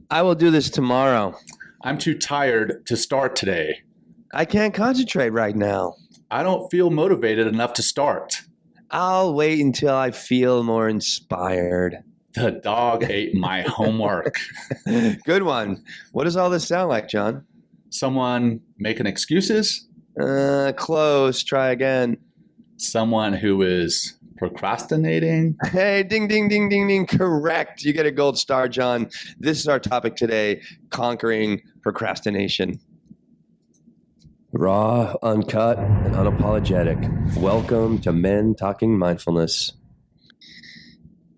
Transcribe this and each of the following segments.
I will do this tomorrow. I'm too tired to start today. I can't concentrate right now. I don't feel motivated enough to start. I'll wait until I feel more inspired. The dog ate my homework. Good one. What does all this sound like, John? Someone making excuses? Close. Try again. Someone who is procrastinating? Hey, ding, ding, ding, ding, ding. Correct. You get a gold star, John. This is our topic today, conquering procrastination. Raw, uncut, and unapologetic. Welcome to Men Talking Mindfulness.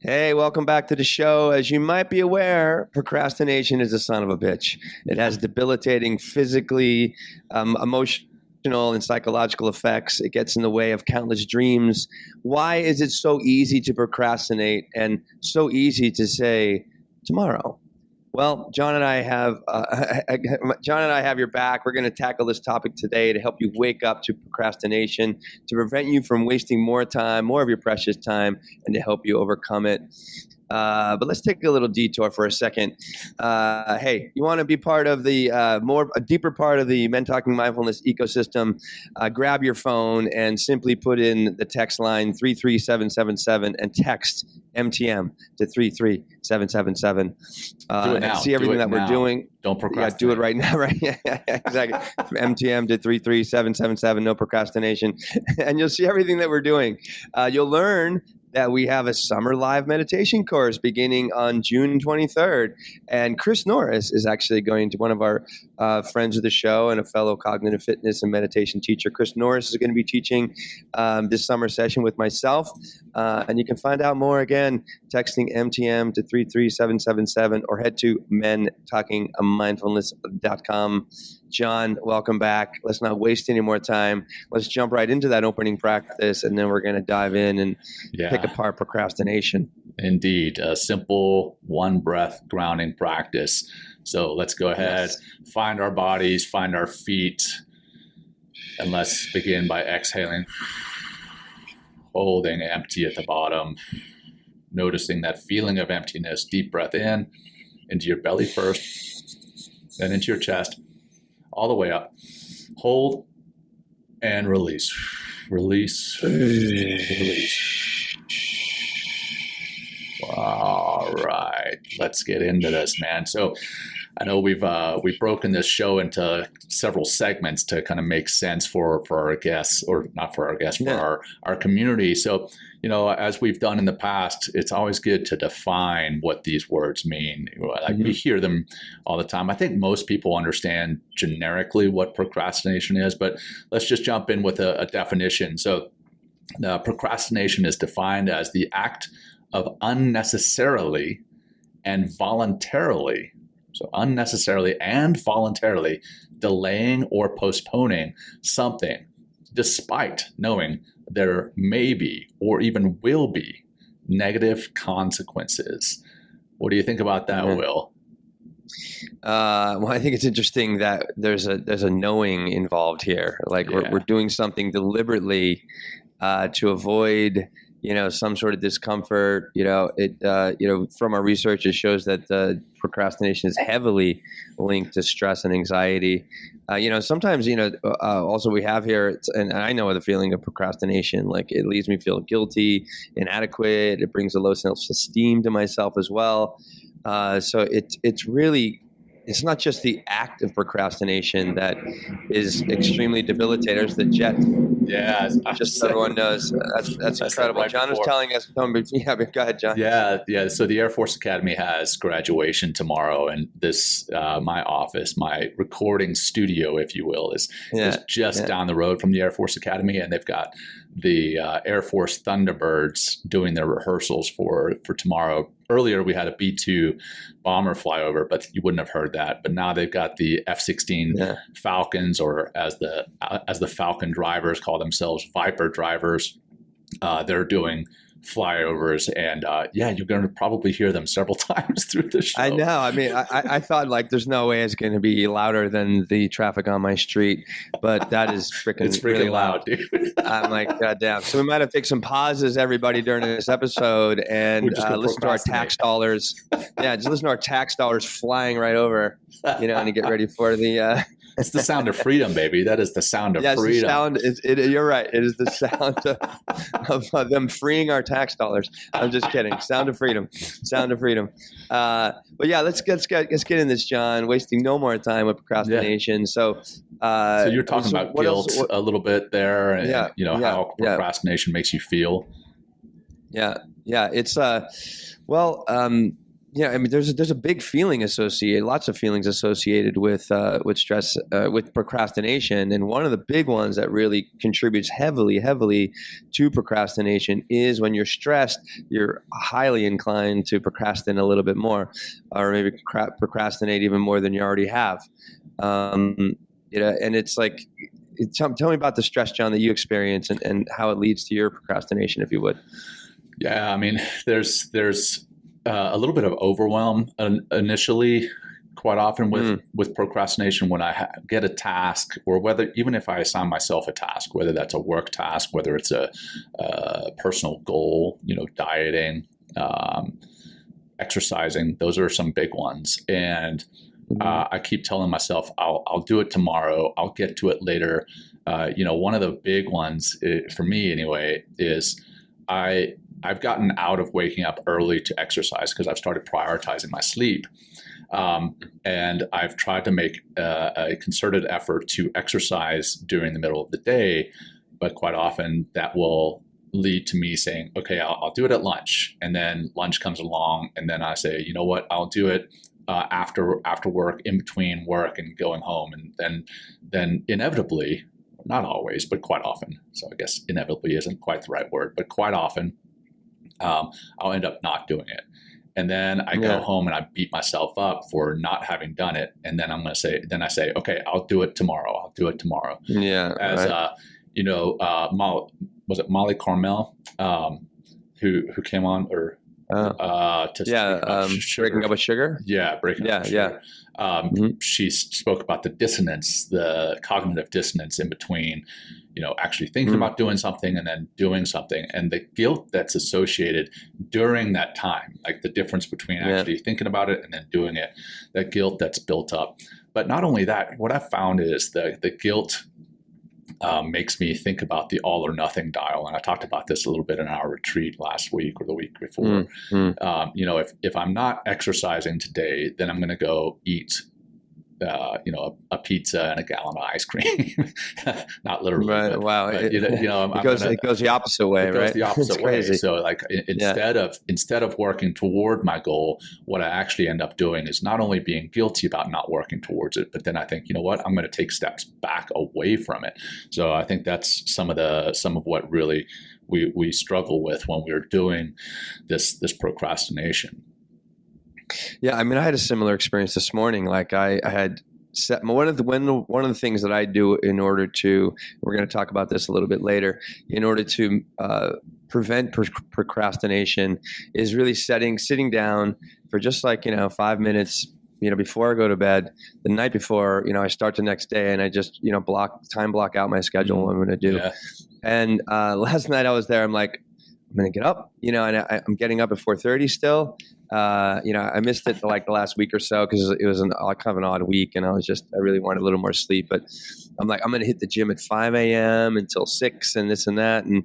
Hey, welcome back to the show. As you might be aware, procrastination is a son of a bitch. It has debilitating physically, emotional, and psychological effects. It gets in the way of countless dreams. Why is it so easy to procrastinate and so easy to say tomorrow? Well, John and I have your back. We're going to tackle this topic today to help you wake up to procrastination, to prevent you from wasting more of your precious time, and to help you overcome it. But let's take a little detour for a second. Hey, you want to be part of the a deeper part of the Men Talking Mindfulness ecosystem? Grab your phone and simply put in the text line 33777 and text MTM to 33777. And see everything that we're doing. Don't procrastinate. Yeah, do it right now, right? Yeah, exactly. From MTM to 33777, no procrastination. And you'll see everything that we're doing. You'll learn that we have a summer live meditation course beginning on June 23rd. And Chris Norris is actually going to, one of our friends of the show and a fellow cognitive fitness and meditation teacher. Chris Norris is going to be teaching this summer session with myself. And you can find out more, again, texting MTM to 33777 or head to mentalkingmindfulness.com. John, welcome back. Let's not waste any more time. Let's jump right into that opening practice, and then we're going to dive in and pick apart procrastination. Indeed. A simple one breath grounding practice. So let's go ahead, find our bodies, find our feet, and let's begin by exhaling, holding empty at the bottom, noticing that feeling of emptiness. Deep breath in, into your belly first, then into your chest, all the way up. Hold and release. Release. Release. All right. Let's get into this, man. So I know we've broken this show into several segments to kind of make sense for our guests, or not for our guests, for our community. So, as we've done in the past, it's always good to define what these words mean. We hear them all the time. I think most people understand generically what procrastination is, but let's just jump in with a definition. So procrastination is defined as the act of unnecessarily and voluntarily, so unnecessarily and voluntarily delaying or postponing something despite knowing there may be or even will be negative consequences. What do you think about that, Will? Well, I think it's interesting that there's a knowing involved here. Like we're doing something deliberately to avoid some sort of discomfort. From our research, it shows that procrastination is heavily linked to stress and anxiety. Sometimes, also we have here, and I know the feeling of procrastination, like it leaves me feel guilty, inadequate. It brings a low self-esteem to myself as well. So it's really, it's not just the act of procrastination that is extremely debilitating. There's the jet. Yeah, just so everyone knows. That's incredible. Right John before. was telling us. Yeah, go ahead, John. Yeah. So the Air Force Academy has graduation tomorrow, and this my office, my recording studio, if you will, is just down the road from the Air Force Academy, and they've got the Air Force Thunderbirds doing their rehearsals for tomorrow. Earlier, we had a B-2 bomber flyover, but you wouldn't have heard that. But now they've got the F-16 Falcons, or as the Falcon drivers call themselves, Viper drivers. They're doing flyovers, and you're going to probably hear them several times through the show. I know. I mean, I thought like there's no way it's going to be louder than the traffic on my street, but that is freaking It's freaking really loud, dude. I'm like, God damn. So we might have to take some pauses, everybody, during this episode and listen to our tax dollars. Yeah, just listen to our tax dollars flying right over, and to get ready for the. It's the sound of freedom, baby. That is the sound of freedom. You're right. It is the sound of them freeing our tax dollars. I'm just kidding. Sound of freedom. Sound of freedom. But yeah, let's get in this, John. Wasting no more time with procrastination. Yeah. So you're talking about guilt a little bit there, and how procrastination makes you feel. Yeah. It's I mean, there's a big feeling associated, lots of feelings associated with stress, with procrastination, and one of the big ones that really contributes heavily to procrastination is when you're stressed, you're highly inclined to procrastinate a little bit more, or maybe procrastinate even more than you already have. And it's like, tell me about the stress, John, that you experience and how it leads to your procrastination, if you would. Yeah, I mean, there's a little bit of overwhelm initially, quite often with procrastination when I get a task, or even if I assign myself a task, whether that's a work task, whether it's a personal goal, dieting, exercising. Those are some big ones, and I keep telling myself I'll do it tomorrow. I'll get to it later. One of the big ones for me anyway is I've gotten out of waking up early to exercise because I've started prioritizing my sleep. And I've tried to make a concerted effort to exercise during the middle of the day, but quite often that will lead to me saying, okay, I'll do it at lunch. And then lunch comes along, and then I say, you know what, I'll do it after work, in between work and going home. And then inevitably, not always, but quite often, so I guess inevitably isn't quite the right word, but quite often, I'll end up not doing it. And then I go home and I beat myself up for not having done it. And then I say, okay, I'll do it tomorrow. Yeah. As, was it Molly Carmel, who came on, or, breaking up with sugar. Yeah. Breaking up with sugar. She spoke about the dissonance, the cognitive dissonance in between, actually thinking about doing something and then doing something, and the guilt that's associated during that time, like the difference between actually thinking about it and then doing it, that guilt that's built up. But not only that, what I've found is the guilt makes me think about the all or nothing dial. And I talked about this a little bit in our retreat last week or the week before. If I'm not exercising today, then I'm going to go eat a pizza and a gallon of ice cream. Not literally. Right. But, wow. But, it goes the opposite way, it right? Goes the opposite way. So like instead of working toward my goal, what I actually end up doing is not only being guilty about not working towards it, but then I think, you know what, I'm going to take steps back away from it. So I think that's some of what really we struggle with when we're doing this procrastination. Yeah, I mean, I had a similar experience this morning. Like I had set one of the things that I do in order to, we're going to talk about this a little bit later, in order to prevent procrastination is really sitting down for just 5 minutes, before I go to bed, the night before, I start the next day, and I just, block out my schedule, what I'm going to do. Yeah. And last night I was there, I'm like, I'm going to get up, and I'm getting up at 4:30 still. I missed it like the last week or so because it was kind of an odd week, and I really wanted a little more sleep. But I'm like, I'm going to hit the gym at 5 a.m. until 6 and this and that. And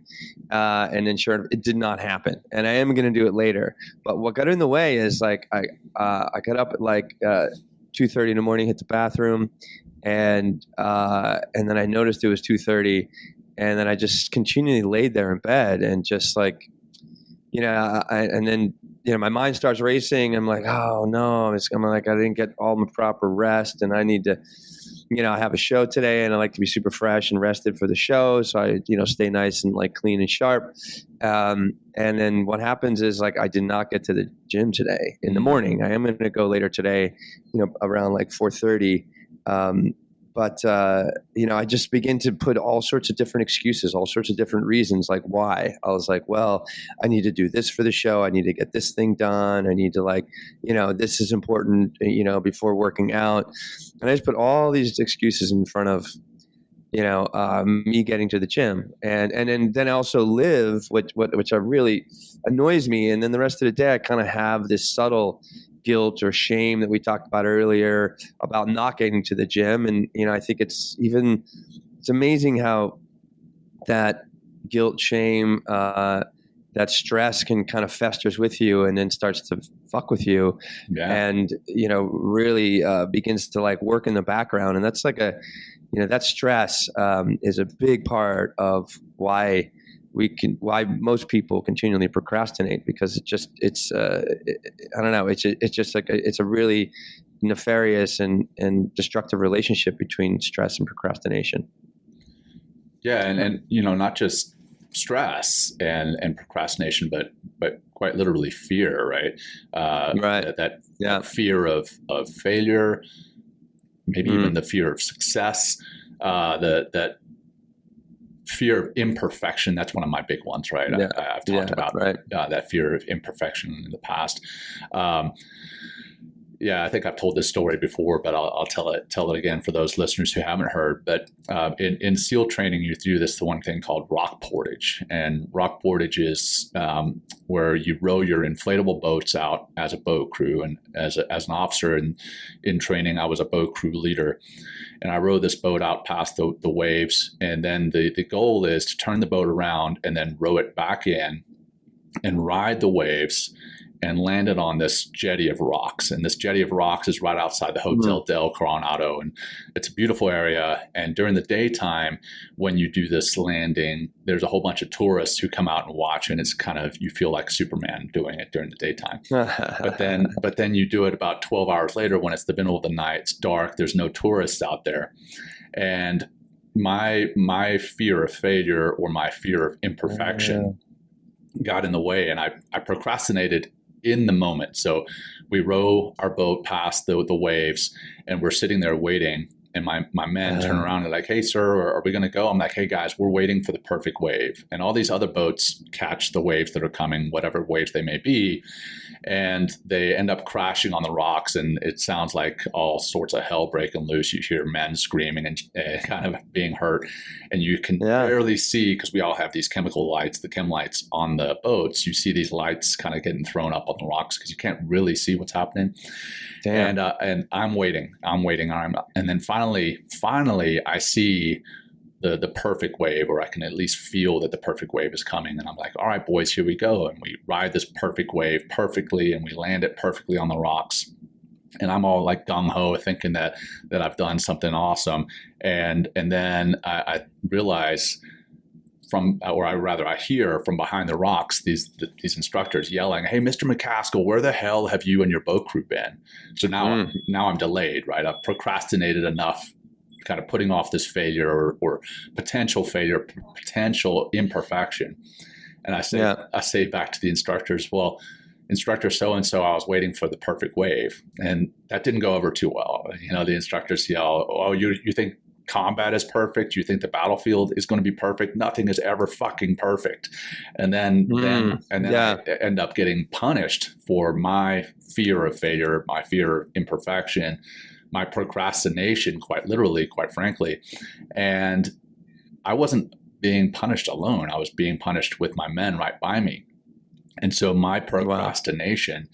then sure enough, it did not happen. And I am going to do it later. But what got in the way is like, I got up at 2:30 in the morning, hit the bathroom, and then I noticed it was 2:30. And then I just continually laid there in bed and just and then my mind starts racing. I'm like, oh no, I'm like, I didn't get all my proper rest, and I need to, I have a show today, and I like to be super fresh and rested for the show. So I, stay nice and clean and sharp. And then what happens is I did not get to the gym today in the morning. I am going to go later today, around 4:30. I just begin to put all sorts of different excuses, all sorts of different reasons, like why. I was like, well, I need to do this for the show. I need to get this thing done. I need to this is important, before working out. And I just put all these excuses in front of, me getting to the gym, and then I also live, which really annoys me. And then the rest of the day, I kind of have this subtle guilt or shame that we talked about earlier about not getting to the gym. And, I think it's amazing how that guilt, shame, that stress can kind of festers with you and then starts to fuck with you. Yeah. And, really begins to work in the background. And that's that stress is a big part of why most people continually procrastinate, because I don't know. It's a really nefarious and destructive relationship between stress and procrastination. Yeah. And not just stress and procrastination, but quite literally fear, right? Right. That fear of failure, maybe even the fear of success, that fear of imperfection. That's one of my big ones, right? Yeah. I've talked about that fear of imperfection in the past. I think I've told this story before, but I'll tell it again for those listeners who haven't heard. But in SEAL training, you do this one thing called rock portage, and rock portage is where you row your inflatable boats out as a boat crew. And as an officer in training, I was a boat crew leader, and I row this boat out past the waves. And then the goal is to turn the boat around and then row it back in and ride the waves and landed on this jetty of rocks. And this jetty of rocks is right outside the Hotel Del Coronado. And it's a beautiful area. And during the daytime, when you do this landing, there's a whole bunch of tourists who come out and watch. And it's kind of, you feel like Superman doing it during the daytime. but then you do it about 12 hours later when it's the middle of the night, it's dark, there's no tourists out there. And my fear of failure or my fear of imperfection got in the way, and I procrastinated in the moment. So we row our boat past the waves, and we're sitting there waiting. And my men turn around and like, "Hey, sir, are we going to go?" I'm like, "Hey, guys, we're waiting for the perfect wave." And all these other boats catch the waves that are coming, whatever waves they may be, and they end up crashing on the rocks. And it sounds like all sorts of hell breaking loose. You hear men screaming and kind of being hurt. And you can barely see, because we all have these chemical lights, the chem lights on the boats. You see these lights kind of getting thrown up on the rocks because you can't really see what's happening. Damn. And I'm waiting, and then finally I see the perfect wave, or I can at least feel that the perfect wave is coming. And I'm like, all right, boys, here we go. And we ride this perfect wave perfectly, and we land it perfectly on the rocks. And I'm all like gung-ho, thinking that I've done something awesome. And then I realize I hear from behind the rocks these instructors yelling, "Hey, Mr. McCaskill, where the hell have you and your boat crew been?" So now I'm delayed, right? I've procrastinated enough, kind of putting off this failure or potential failure, potential imperfection. And I say back to the instructors, "Well, instructor so-and-so, I was waiting for the perfect wave." And that didn't go over too well. The instructors yell, "Oh, you think combat is perfect? You think the battlefield is going to be perfect? Nothing is ever fucking perfect." And then I end up getting punished for my fear of failure, my fear of imperfection, my procrastination, quite literally, quite frankly. And I wasn't being punished alone. I was being punished with my men right by me. And so my procrastination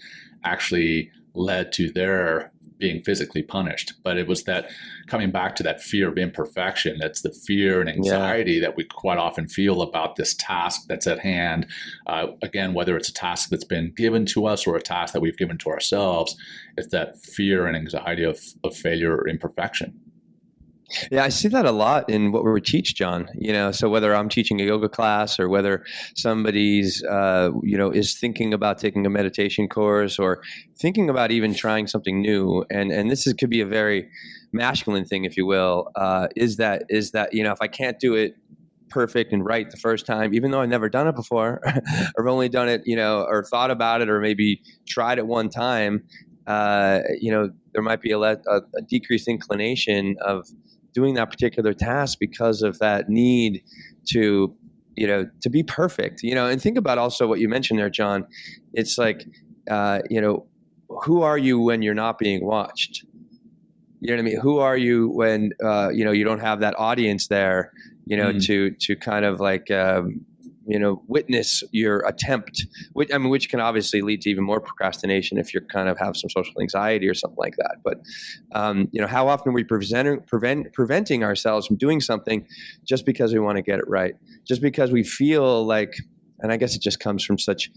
actually led to their being physically punished. But it was that coming back to that fear of imperfection, that's the fear and anxiety that we quite often feel about this task that's at hand. Again, whether it's a task that's been given to us or a task that we've given to ourselves, it's that fear and anxiety of failure or imperfection. Yeah, I see that a lot in what we teach, John. So whether I'm teaching a yoga class or whether somebody's, is thinking about taking a meditation course or thinking about even trying something new, and could be a very masculine thing, if you will, is that if I can't do it perfect and right the first time, even though I've never done it before, or only done it, or thought about it, or maybe tried it one time, there might be a decreased inclination of doing that particular task because of that need to, to be perfect, and think about also what you mentioned there, John. It's like, who are you when you're not being watched? You know what I mean? Who are you when, you don't have that audience there, to kind of like, witness your attempt, which can obviously lead to even more procrastination if you kind of have some social anxiety or something like that. But, how often are we preventing ourselves from doing something just because we want to get it right, just because we feel like, and I guess it just comes from such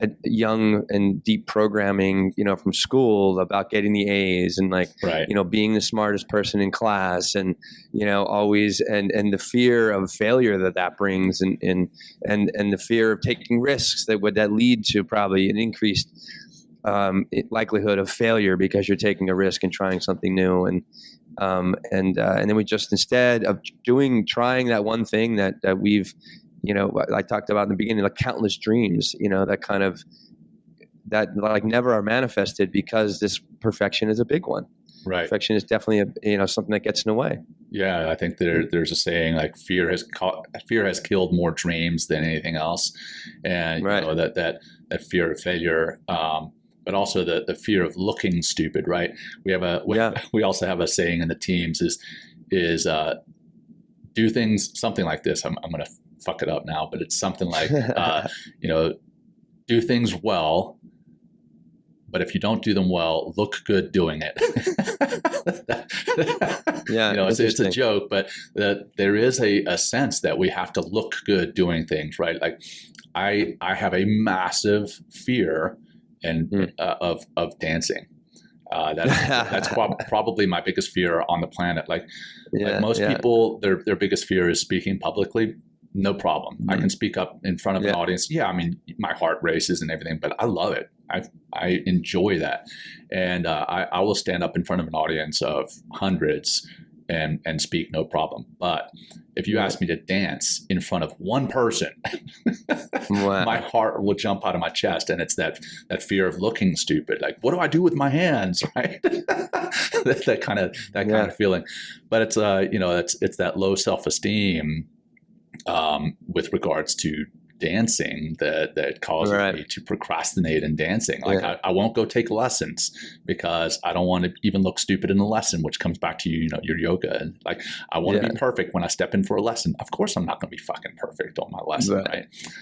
a young and deep programming, from school about getting the A's and like, right. Being the smartest person in class and, always, and the fear of failure that brings and the fear of taking risks that lead to probably an increased likelihood of failure because you're taking a risk and trying something new. And then we just, instead of trying that one thing that we've, I talked about in the beginning, like countless dreams, that like never are manifested because this perfection is a big one. Right. Perfection is definitely something that gets in the way. Yeah, I think there's a saying like fear has killed more dreams than anything else, and right. That fear of failure, but also the fear of looking stupid. Right. We also have a saying in the teams is do things something like this. I'm going to fuck it up now, but it's something like, do things well, but if you don't do them well, look good doing it. Yeah, it's a joke, but there is a sense that we have to look good doing things, right? Like I have a massive fear of dancing. That's probably my biggest fear on the planet. Like most people, their biggest fear is speaking publicly. No problem. I can speak up in front of an audience. Yeah, I mean, my heart races and everything, but I love it. I enjoy that. And I will stand up in front of an audience of hundreds and speak, no problem. But if you ask me to dance in front of one person, my heart will jump out of my chest. And it's that fear of looking stupid. Like, what do I do with my hands? Right? that kind of feeling. But it's it's that low self-esteem with regards to dancing that causes me to procrastinate in dancing. Like I won't go take lessons because I don't want to even look stupid in the lesson, which comes back to your yoga. And like I want to be perfect when I step in for a lesson. Of course, I'm not going to be fucking perfect on my lesson,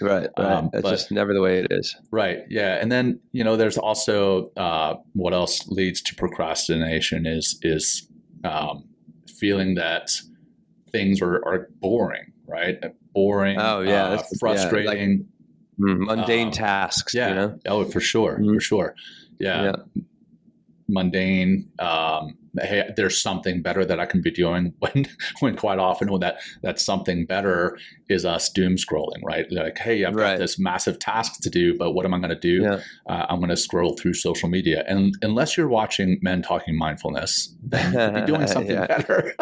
right? That's just never the way it is. Right. Yeah. And then there's also what else leads to procrastination is feeling that things are boring. Right. Boring. Oh yeah. That's frustrating. Like, mundane tasks. Yeah. Oh, for sure. For sure. Yeah. Mundane. Hey, there's something better that I can be doing when quite often when that something better is us doom scrolling, right? Like, hey, I've got this massive task to do, but what am I going to do? Yeah. I'm going to scroll through social media. And unless you're watching Men Talking Mindfulness, then you could be doing something better.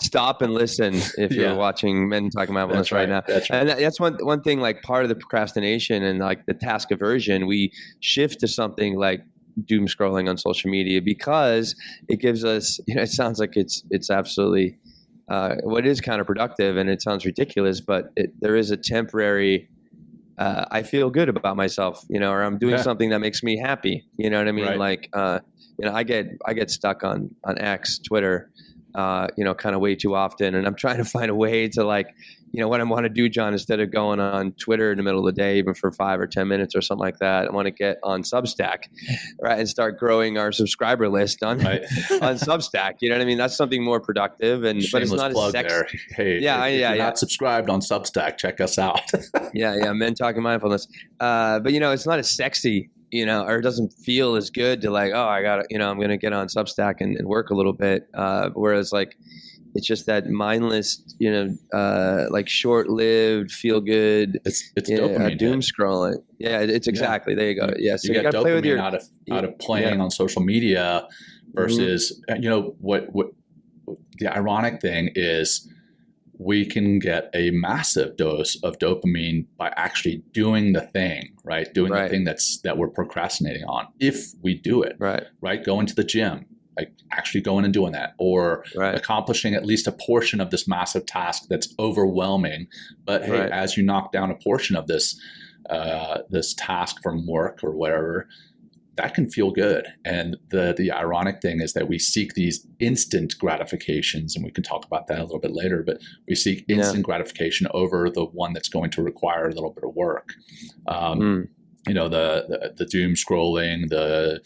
Stop and listen if you're watching Men Talking Mindfulness right now. That's right. And that's one thing, like part of the procrastination and like the task aversion, we shift to something like doom scrolling on social media because it gives us, it sounds like it's absolutely, what is counterproductive and it sounds ridiculous, but there is a temporary, I feel good about myself, or I'm doing something that makes me happy. You know what I mean? Right. Like, I get stuck on X, Twitter, kind of way too often. And I'm trying to find a way to like, what I want to do, John, instead of going on Twitter in the middle of the day, even for 5 or 10 minutes or something like that, I want to get on Substack, right, and start growing our subscriber list on Substack. You know what I mean? That's something more productive, but it's not plug as sexy. There. Hey, if you're not subscribed on Substack, check us out. Men Talking Mindfulness. But it's not as sexy, or it doesn't feel as good to like, oh, I got to, I'm going to get on Substack and work a little bit. Whereas like, it's just that mindless, like short-lived, feel-good. It's dopamine doom scrolling. Yeah, it's exactly. There you go. Yeah, so you got to play with out of playing on social media versus what the ironic thing is, we can get a massive dose of dopamine by actually doing the thing, right? Doing the thing that we're procrastinating on. If we do it, right? Going to the gym. like actually going and doing that, or accomplishing at least a portion of this massive task that's overwhelming. But hey, as you knock down a portion of this this task from work or whatever, that can feel good. And the ironic thing is that we seek these instant gratifications, and we can talk about that a little bit later, but we seek instant gratification over the one that's going to require a little bit of work. You know, the doom scrolling, the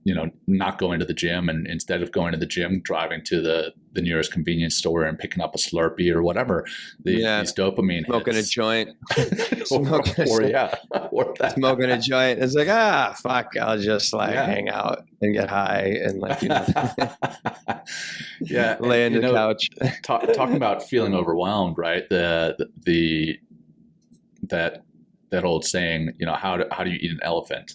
you know, not going to the gym, and instead of going to the gym, driving to the nearest convenience store and picking up a Slurpee or whatever, these dopamine smoking hits. A joint, or smoking a joint. It's like, fuck, I'll just like hang out and get high and like, you know, lay on the couch. Talking about feeling overwhelmed, right? That old saying, you know, how do you eat an elephant?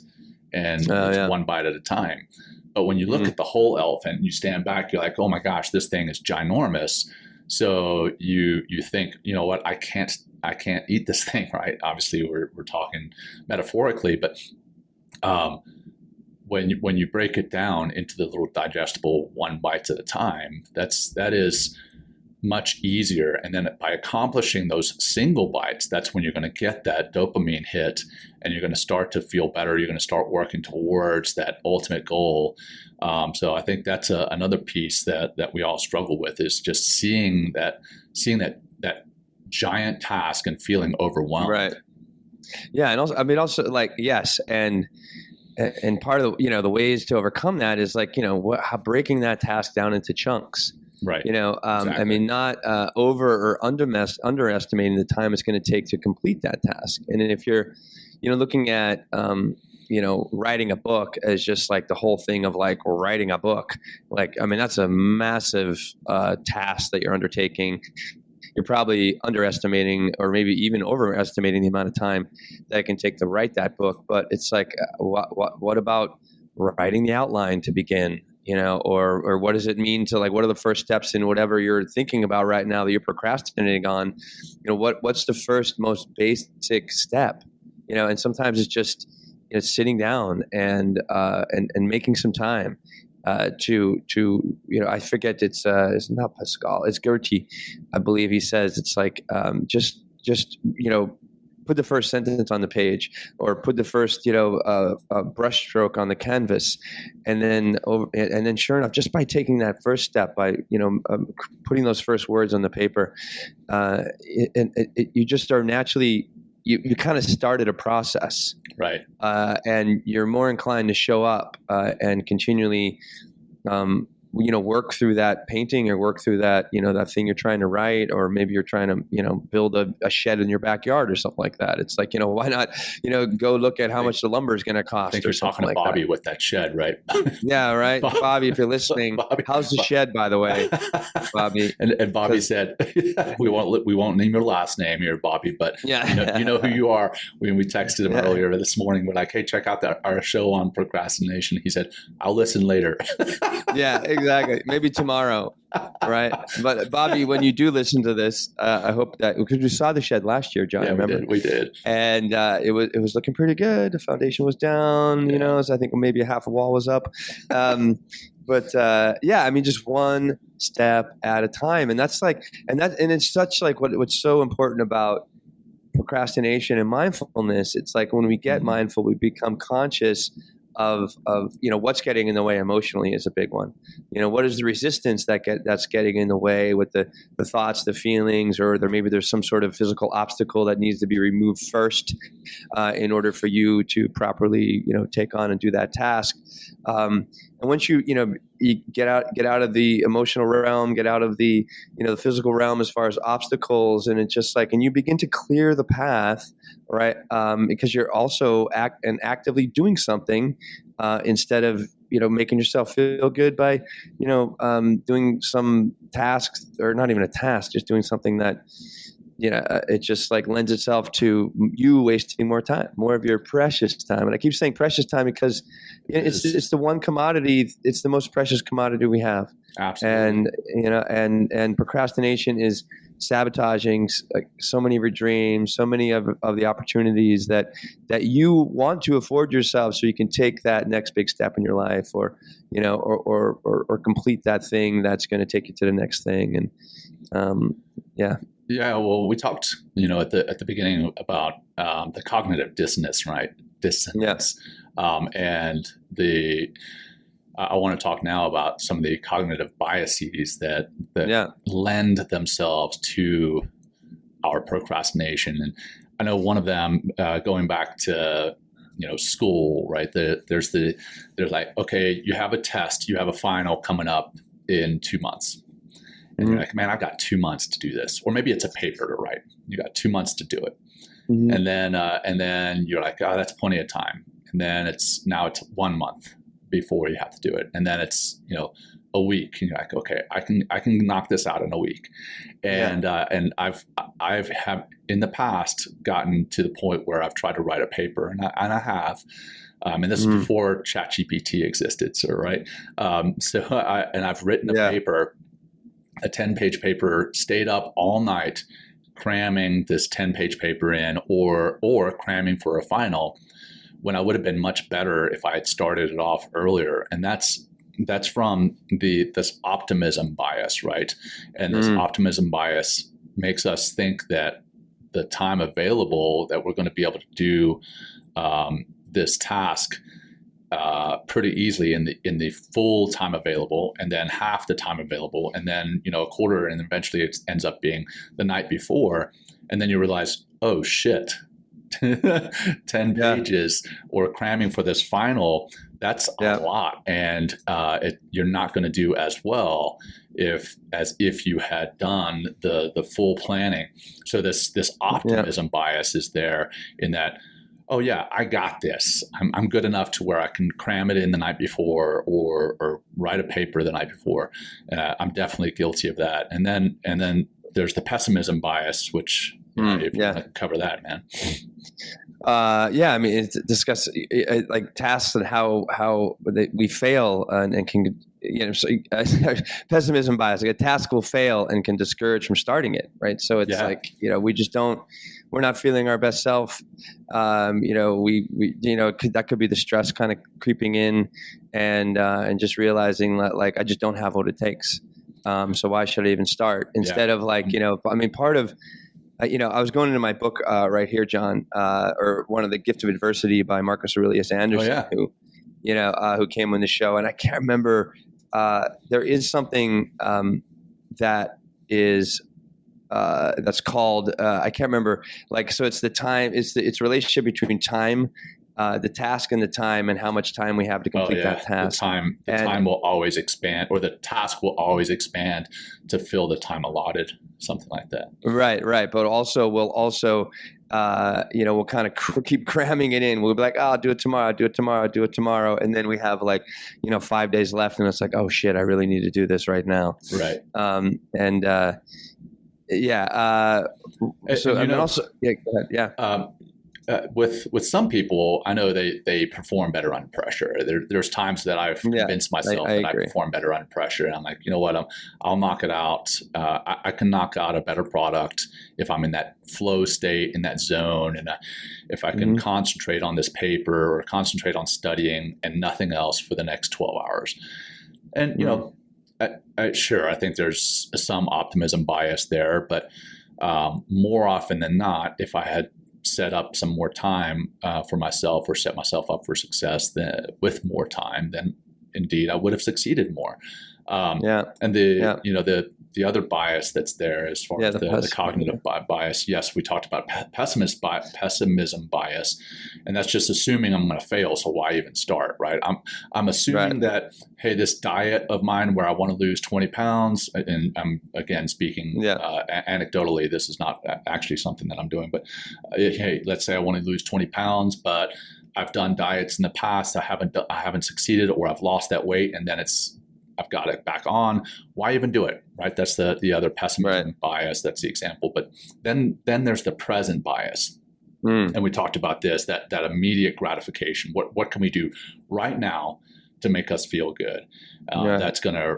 And it's one bite at a time. But when you look at the whole elephant, you stand back, you're like, oh my gosh, this thing is ginormous. So you think, you know what, I can't eat this thing, right? Obviously, we're talking metaphorically, but when you break it down into the little digestible one bites at a time, that is much easier. And then by accomplishing those single bites, that's when you're going to get that dopamine hit, and you're going to start to feel better. You're going to start working towards that ultimate goal. So I think that's another piece that we all struggle with, is just seeing that giant task and feeling overwhelmed. Right. Yeah. And also like, yes. And part of the, you know, the ways to overcome that is like, you know, how breaking that task down into chunks. Right. You know, exactly. I mean, not over or underestimating the time it's going to take to complete that task. And if you're, you know, looking at, you know, writing a book as just like the whole thing of like writing a book, like, I mean, that's a massive task that you're undertaking. You're probably underestimating or maybe even overestimating the amount of time that it can take to write that book. But it's like, what about writing the outline to begin? You know, or what does it mean to like, what are the first steps in whatever you're thinking about right now that you're procrastinating on? You know, what's the first most basic step? You know, and sometimes it's just, you know, sitting down and making some time to you know, I forget, it's not Pascal, it's Goethe, I believe he says it's like just you know, put the first sentence on the page, or put the first, you know, brush stroke on the canvas, and then sure enough, just by taking that first step, by, you know, putting those first words on the paper, you just are naturally, you kind of started a process, right? And you're more inclined to show up and continually, you know, work through that painting, or work through that, you know, that thing you're trying to write, or maybe you're trying to, you know, build a shed in your backyard or something like that. It's like, you know, why not, you know, go look at how much the lumber is going to cost. I think you're talking to Bobby with that shed, right? Yeah, right. Bobby, if you're listening, how's the shed, by the way, Bobby? And Bobby said, we won't name your last name here, Bobby, but you know who you are. When we texted him earlier this morning, we're like, hey, check out our show on procrastination. He said, I'll listen later. Yeah, exactly. Maybe tomorrow, right? But Bobby, when you do listen to this, I hope that, because we saw the shed last year, John. Yeah, remember? we did. And it was looking pretty good. The foundation was down, you know, so I think maybe half a wall was up. But yeah, I mean, just one step at a time, and that's like, and it's such like what's so important about procrastination and mindfulness. It's like when we get mindful, we become conscious of you know, what's getting in the way emotionally is a big one. You know, what is the resistance that's getting in the way with the thoughts, the feelings, or maybe there's some sort of physical obstacle that needs to be removed first in order for you to properly, you know, take on and do that task. And once you get out of the emotional realm, get out of the, you know, the physical realm as far as obstacles, and it's just like, and you begin to clear the path, right? Because you're also actively doing something instead of, you know, making yourself feel good by, you know, doing some tasks, or not even a task, just doing something that it just like lends itself to you wasting more time, more of your precious time. And I keep saying precious time because it's the one commodity, it's the most precious commodity we have. Absolutely. And procrastination is sabotaging so many of your dreams, so many of the opportunities that you want to afford yourself, so you can take that next big step in your life, or complete that thing that's going to take you to the next thing. And Yeah, well, we talked, at the beginning about the cognitive dissonance, right? Dissonance, and I want to talk now about some of the cognitive biases that lend themselves to our procrastination. And I know one of them, going back to school, right? There's like, okay, you have a test, you have a final coming up in 2 months. And you're like, man, I've got 2 months to do this. Or maybe it's a paper to write. You got 2 months to do it. And then you're like, oh, that's plenty of time. And then it's 1 month before you have to do it. And then it's, a week. And you're like, okay, I can knock this out in a week. And I've in the past gotten to the point where I've tried to write a paper, and I have. And this is before ChatGPT existed, so right. I've written a paper, a 10-page paper, stayed up all night cramming this 10-page paper in, or cramming for a final, when I would have been much better if I had started it off earlier. And that's from this optimism bias, right? And this optimism bias makes us think that the time available that we're going to be able to do this task pretty easily in the full time available, and then half the time available, and then a quarter, and eventually it ends up being the night before, and then you realize, oh shit, 10 pages or cramming for this final, that's a lot, and you're not going to do as well as if you had done the full planning. So this optimism bias is there, in that, oh yeah, I got this. I'm good enough to where I can cram it in the night before, or write a paper the night before. I'm definitely guilty of that. And then there's the pessimism bias, which if you want to cover that, man. I mean, it's discuss like tasks and how we fail and can. Pessimism bias. Like a task will fail and can discourage from starting it, right? So it's like, we just we're not feeling our best self. That could be the stress kind of creeping in, and just realizing that, like, I just don't have what it takes. So why should I even start? Instead of like, part of, I was going into my book right here, John, or one of the Gift of Adversity by Marcus Aurelius Anderson, who came on the show, and I can't remember. There is something that is that's called I can't remember. Like, so it's the time. It's relationship between time, the task, and the time, and how much time we have to complete that task. The time will always expand, or the task will always expand to fill the time allotted. Something like that. Right. But also we'll kind of keep cramming it in. We'll be like, oh, I'll do it tomorrow. And then we have 5 days left, and it's like, oh shit, I really need to do this right now. Right. Go ahead. With some people, I know they perform better under pressure. There's times that I've convinced myself that I perform better under pressure, and I'm like, you know what, I'll knock it out. I can knock out a better product if I'm in that flow state, in that zone, and if I can concentrate on this paper or concentrate on studying and nothing else for the next 12 hours. And sure, I think there's some optimism bias there, but more often than not, if I had set up some more time for myself, or set myself up for success with more time, then indeed I would have succemism more. And the other bias that's there, as far as the cognitive bias, yes, we talked about pessimism bias, and that's just assuming I'm going to fail, so why even start, right? I'm assuming that, hey, this diet of mine where I want to lose 20 pounds, and I'm again speaking anecdotally, this is not actually something that I'm doing, but hey, let's say I want to lose 20 pounds, but I've done diets in the past, I haven't succeeded, or I've lost that weight, and then it's I've got it back on. Why even do it? Right. That's the other pessimism bias. That's the example. But then there's the present bias. And we talked about this, that immediate gratification. What can we do right now to make us feel good? That's gonna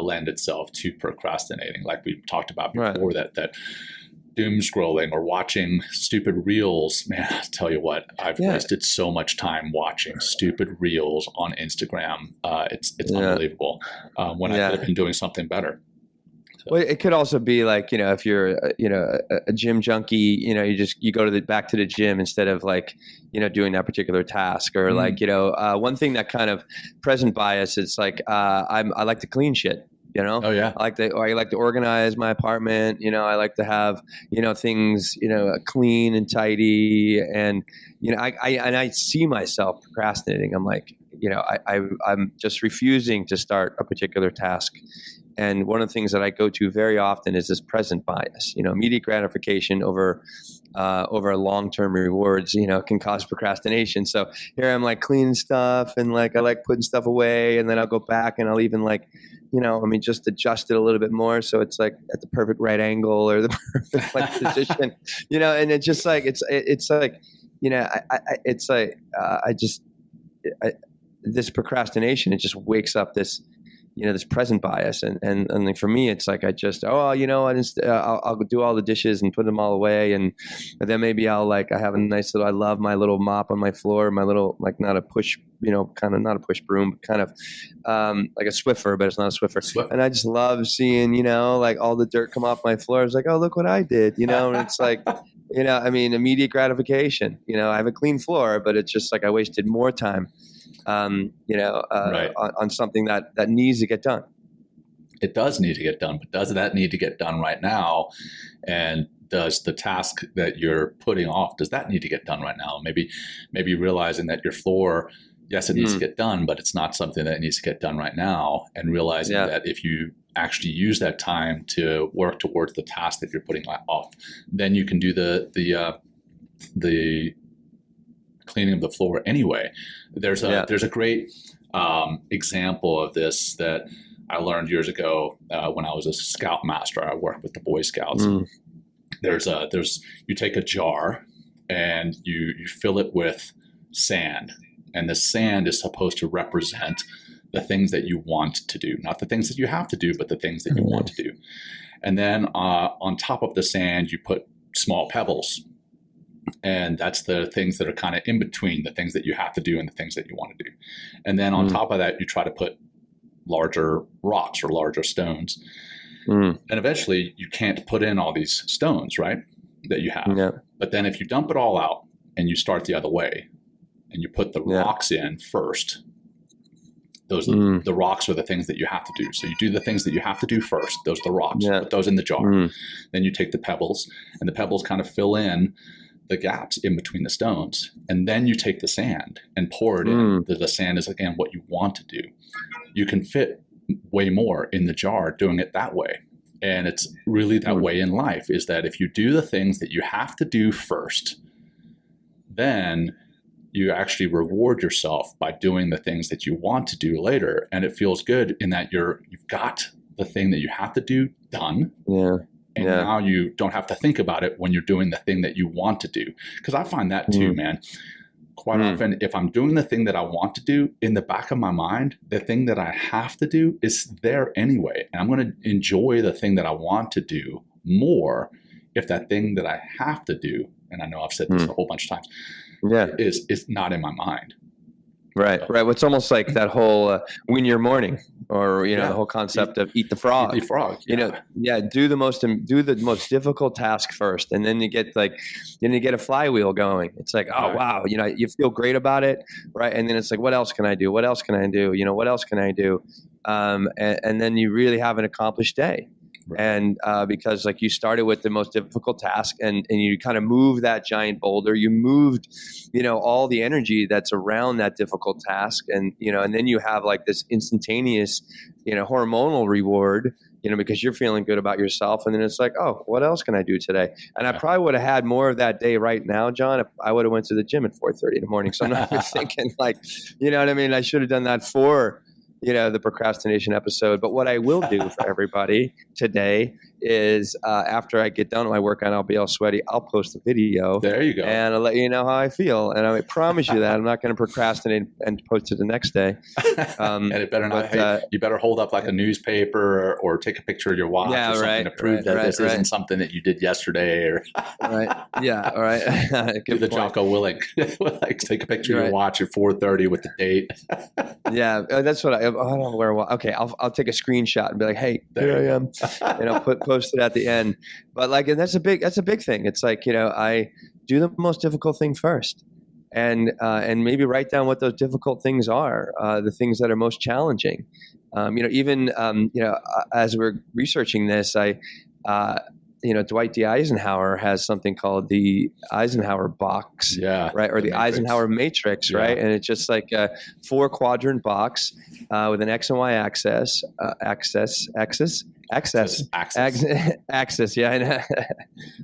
lend itself to procrastinating, like we talked about before. That doom scrolling or watching stupid reels. Man, I'll tell you what, I've wasted so much time watching stupid reels on Instagram. It's unbelievable. When I could have been doing something better. Well, it could also be like, if you're, a gym junkie, you go back to the gym instead of like, doing that particular task, or like, one thing that kind of present bias, it's like, I like to clean shit. Oh yeah. I like to organize my apartment. I like to have, things, clean and tidy. And, I see myself procrastinating. I'm like, I'm just refusing to start a particular task. And one of the things that I go to very often is this present bias. Immediate gratification over long-term rewards, can cause procrastination. So here I'm like cleaning stuff, and like I like putting stuff away, and then I'll go back and I'll even like, just adjust it a little bit more so it's like at the perfect right angle or the perfect like position, and it's just like it's like, this procrastination, it just wakes up this, this present bias. And like for me, it's like, I'll do all the dishes and put them all away. And then maybe I have a nice little, I love my little mop on my floor, my little, like not a push, kind of not a push broom, but kind of like a Swiffer, but it's not a Swiffer. And I just love seeing, like all the dirt come off my floor. It's like, oh, look what I did, and it's like, immediate gratification. I have a clean floor, but it's just like I wasted more time on something that needs to get done. It does need to get done, but does that need to get done right now? And does the task that you're putting off, does that need to get done right now? Maybe realizing that your floor, yes, it needs to get done, but it's not something that needs to get done right now. And realizing that if you actually use that time to work towards the task that you're putting off, then you can do the cleaning of the floor anyway. There's a great example of this that I learned years ago when I was a scout master. I worked with the Boy Scouts. You take a jar and you fill it with sand, and the sand is supposed to represent the things that you want to do, not the things that you have to do, but the things that you want to do. And then on top of the sand, you put small pebbles. And that's the things that are kind of in between the things that you have to do and the things that you want to do. And then on top of that, you try to put larger rocks or larger stones. And eventually you can't put in all these stones, right, that you have. Yeah. But then if you dump it all out and you start the other way and you put the rocks in first, the rocks are the things that you have to do. So you do the things that you have to do first. Those are the rocks. Put those in the jar. Then you take the pebbles, and the pebbles kind of fill in the gaps in between the stones. And then you take the sand and pour it in. The sand is, again, what you want to do. You can fit way more in the jar doing it that way. And it's really that way in life, is that if you do the things that you have to do first, then you actually reward yourself by doing the things that you want to do later. And it feels good in that you've got the thing that you have to do done. And now you don't have to think about it when you're doing the thing that you want to do. Because I find that too, man. Quite often, if I'm doing the thing that I want to do, in the back of my mind, the thing that I have to do is there anyway. And I'm going to enjoy the thing that I want to do more if that thing that I have to do, and I know I've said this a whole bunch of times, is not in my mind. Right. Well, it's almost like that whole win your morning, or the whole concept of eat the frog. Eat the frog. Do the most difficult task first, and then you get a flywheel going. It's like, oh wow, you feel great about it, right? And then it's like, what else can I do? What else can I do? What else can I do? And then you really have an accomplished day. Right. And because like you started with the most difficult task, and you kind of moved that giant boulder, you moved, all the energy that's around that difficult task. And, and then you have like this instantaneous, hormonal reward, because you're feeling good about yourself. And then it's like, oh, what else can I do today? And I probably would have had more of that day right now, John, if I would have went to the gym at 4:30 in the morning. So I'm not even thinking like, you know what I mean? I should have done that 4 the procrastination episode. But what I will do for everybody today is after I get done with my work and I'll be all sweaty, I'll post a video. There you go. And I'll let you know how I feel. And I promise you that I'm not going to procrastinate and post it the next day. And it better not. You better hold up like a newspaper or take a picture of your watch or something to prove that this isn't something that you did yesterday. Or Yeah. All right. Do the Jocko Willink. Like take a picture of your watch at 4:30 with the date. Yeah, that's what I don't know where. Okay, I'll take a screenshot and be like, "Hey, here I am," and I'll post it at the end. But like, and that's a big thing. It's like, I do the most difficult thing first, and maybe write down what those difficult things are, the things that are most challenging. As we're researching this, Dwight D. Eisenhower has something called the Eisenhower box, right? Or the Eisenhower matrix, right? And it's just like a 4-quadrant box with an X and Y axis, axis. Yeah, I know.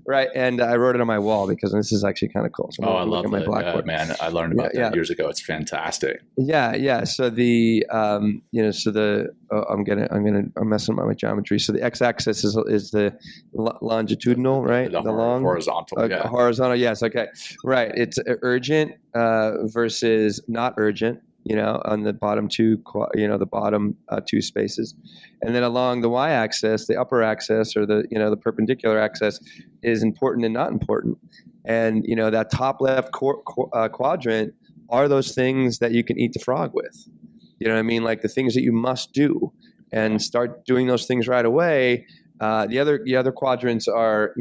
Right. And I wrote it on my wall because this is actually kind of cool. So I love my blackboard. Man, I learned about that years ago. It's fantastic. Yeah. So I'm messing up my geometry. So the x-axis is the longitudinal, right? The long horizontal. Horizontal. Yes. Okay. Right. It's urgent versus not urgent. On the bottom two, two spaces. And then along the y-axis, the upper axis or the perpendicular axis is important and not important. And, that top left quadrant are those things that you can eat the frog with. You know what I mean? Like the things that you must do and start doing those things right away. The other quadrants are,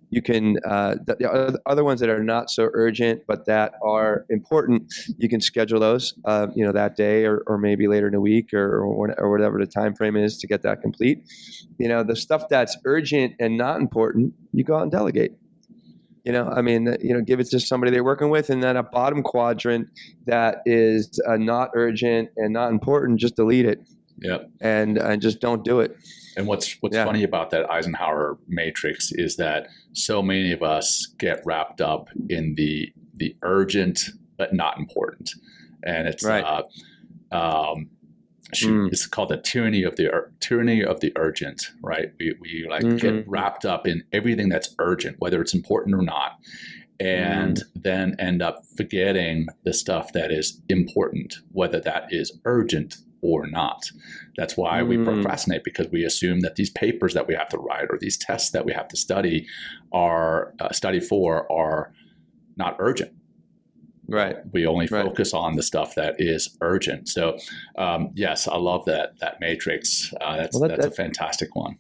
you can the other ones that are not so urgent but that are important, you can schedule those that day or maybe later in the week or whatever the time frame is to get that complete. The stuff that's urgent and not important, you go out and delegate. Give it to somebody they're working with. And then a bottom quadrant that is not urgent and not important, just delete it. Yep. And just don't do it. And what's funny about that Eisenhower matrix is that so many of us get wrapped up in the urgent but not important, and it's it's called the tyranny of the urgent, right? We get wrapped up in everything that's urgent, whether it's important or not, and then end up forgetting the stuff that is important, whether that is urgent or not. That's why we procrastinate, because we assume that these papers that we have to write or these tests that we have to study are not urgent. Right. We only focus on the stuff that is urgent. So, yes, I love that matrix. That's a fantastic one.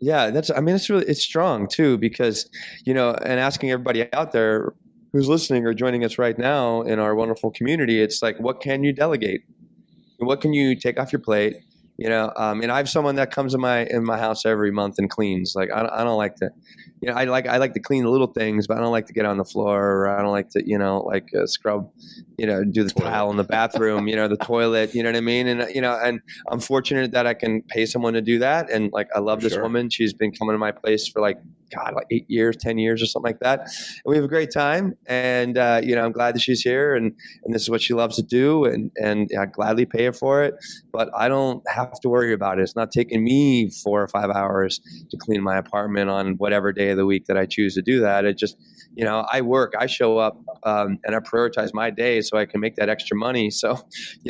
Yeah, it's strong too, because, and asking everybody out there who's listening or joining us right now in our wonderful community, it's like, what can you delegate? What can you take off your plate? And I have someone that comes in my house every month and cleans. Like I don't like to, I like to clean the little things, but I don't like to get on the floor, or I don't like to, scrub, do the tile in the bathroom, the toilet, you know what I mean? And, and I'm fortunate that I can pay someone to do that. And like, I love this woman. She's been coming to my place for like 8 years, 10 years or something like that. And we have a great time. And, I'm glad that she's here and this is what she loves to do. And I gladly pay her for it, but I don't have to worry about it. It's not taking me 4 or 5 hours to clean my apartment on whatever day of the week that I choose to do that. It just, I work, I show up, and I prioritize my day so I can make that extra money. So,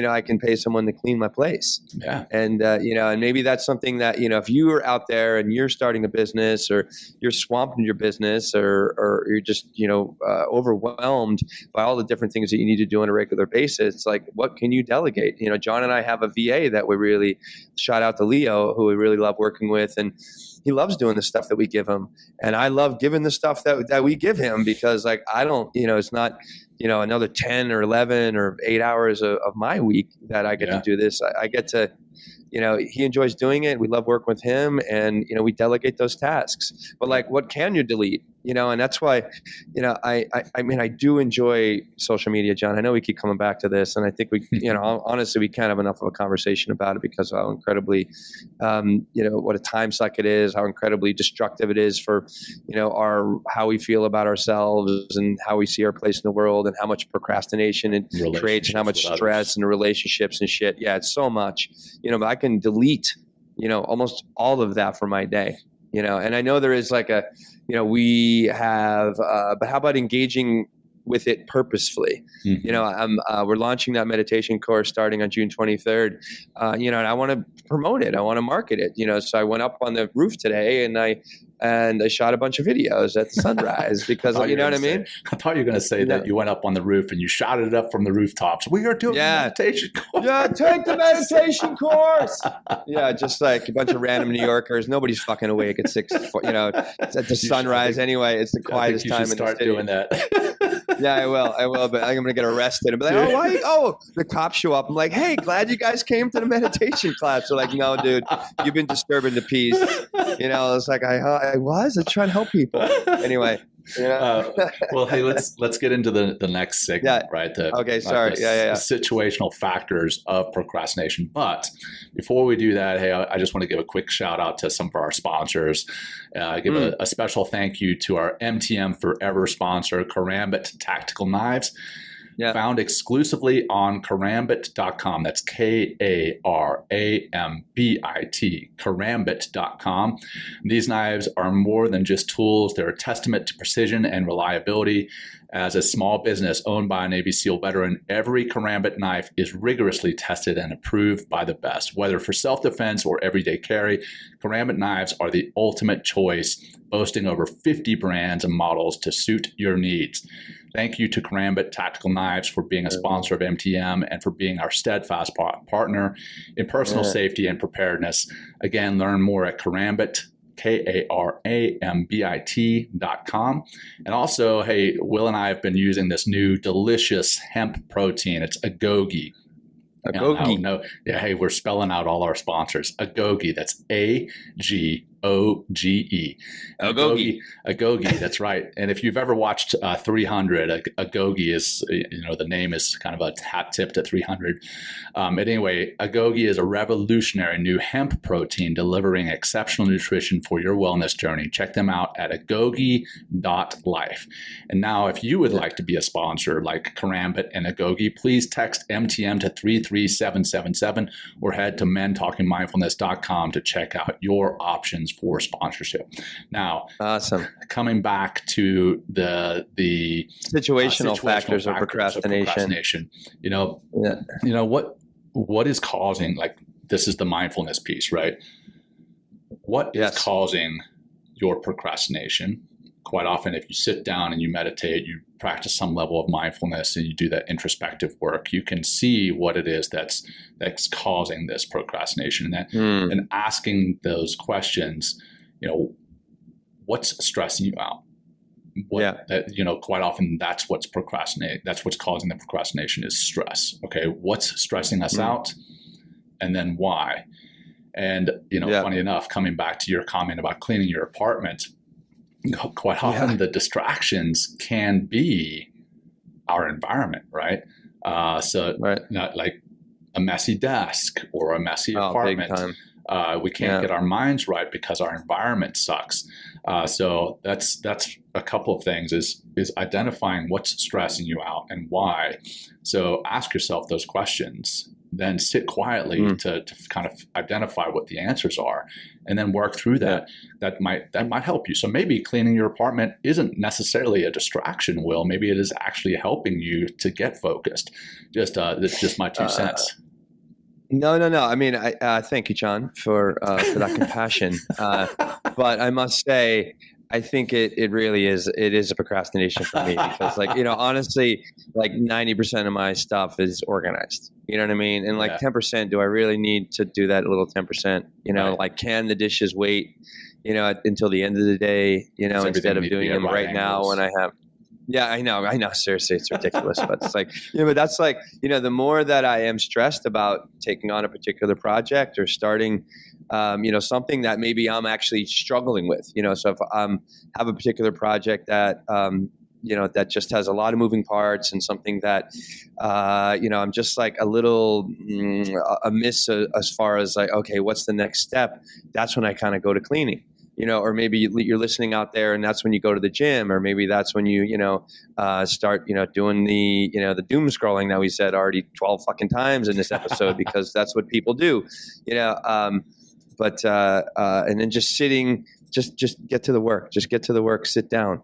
I can pay someone to clean my place. Yeah. And, and maybe that's something that, if you are out there and you're starting a business, or you're swamped in your business, or you're just, overwhelmed by all the different things that you need to do on a regular basis, like, what can you delegate? John and I have a VA that we really, shout out to Leo, who we really love working with. And he loves doing the stuff that we give him. And I love giving the stuff that we give him, because like, I don't, it's not, another 10 or 11 or 8 hours of my week that I get to do this. I get to, he enjoys doing it. We love working with him, and, we delegate those tasks. But like, what can you delete? And that's why, I do enjoy social media, John. I know we keep coming back to this, and I think we, honestly, we can't have enough of a conversation about it, because of how incredibly, what a time suck it is, how incredibly destructive it is for, how we feel about ourselves and how we see our place in the world. world and how much procrastination it creates and how much stress and relationships and shit. Yeah, it's so much, but I can delete, almost all of that from my day, and I know there is like we have, but how about engaging with it purposefully? Mm-hmm. We're launching that meditation course starting on June 23rd, and I want to promote it. I want to market it, so I went up on the roof today and I shot a bunch of videos at the sunrise because you know what I mean? I thought you were going to say that you went up on the roof and you shot it up from the rooftops. We are doing a meditation course. Yeah, take the meditation course. Yeah, just like a bunch of random New Yorkers. Nobody's fucking awake at 6, it's at the sunrise anyway. It's the quietest time in the city. Start doing that. Yeah, I will, but I think I'm going to get arrested. I'm like, the cops show up. I'm like, hey, glad you guys came to the meditation class. They're like, no, dude, you've been disturbing the peace. It's like, I was trying to help people. Anyway. Well, hey, let's get into the next segment, right? The situational factors of procrastination. But before we do that, hey, I just want to give a quick shout out to some of our sponsors. Give a special thank you to our MTM Forever sponsor, Karambit Tactical Knives. Yeah. Found exclusively on karambit.com. That's Karambit, karambit.com. These knives are more than just tools. They're a testament to precision and reliability. As a small business owned by a Navy SEAL veteran, every Karambit knife is rigorously tested and approved by the best. Whether for self-defense or everyday carry, Karambit knives are the ultimate choice, boasting over 50 brands and models to suit your needs. Thank you to Karambit Tactical Knives for being a sponsor of MTM and for being our steadfast partner in personal safety and preparedness. Again, learn more at Karambit, Karambit.com. And also, hey, Will and I have been using this new delicious hemp protein. It's Agoge. Agoge. Hey, we're spelling out all our sponsors. Agoge, that's A-G-O-G-E. Agoge, that's right. And if you've ever watched 300, Agoge is, the name is kind of a hat tip to 300. But anyway, Agoge is a revolutionary new hemp protein delivering exceptional nutrition for your wellness journey. Check them out at agoge.life. And now, if you would like to be a sponsor like Karambit and Agoge, please text MTM to 33777 or head to mentalkingmindfulness.com to check out your options for sponsorship. Now, awesome. Coming back to the situational factors of procrastination. What is causing, this is the mindfulness piece, right? What is causing your procrastination? Quite often, if you sit down and you meditate, you practice some level of mindfulness and you do that introspective work, you can see what it is that's causing this procrastination. And asking those questions, what's stressing you out? Quite often that's what's causing the procrastination is stress. Okay, what's stressing us out, and then why? And funny enough, coming back to your comment about cleaning your apartment, quite often the distractions can be our environment, right? Not like a messy desk or a messy apartment. We can't get our minds right because our environment sucks. So that's a couple of things is identifying what's stressing you out and why. So ask yourself those questions, then sit quietly to kind of identify what the answers are, and then work through that. That might help you. So maybe cleaning your apartment isn't necessarily a distraction, Will. Maybe it is actually helping you to get focused. That's just my 2 cents. No. I mean, I thank you, John, for that compassion. But I must say, I think it really is. It is a procrastination for me because, honestly, 90% of my stuff is organized. You know what I mean? And 10%, do I really need to do that little 10%? Can the dishes wait? Until the end of the day? Instead of doing them right now when I have. Yeah, I know. Seriously, it's ridiculous. But it's but that's the more that I am stressed about taking on a particular project or starting, something that maybe I'm actually struggling with, so if I have a particular project that, that just has a lot of moving parts and something that, I'm just a little amiss as far as okay, what's the next step? That's when I kind of go to cleaning. or maybe you're listening out there and that's when you go to the gym, or maybe that's when you, start, doing the doom scrolling that we said already 12 fucking times in this episode, because that's what people do, and then just sitting, just get to the work, sit down,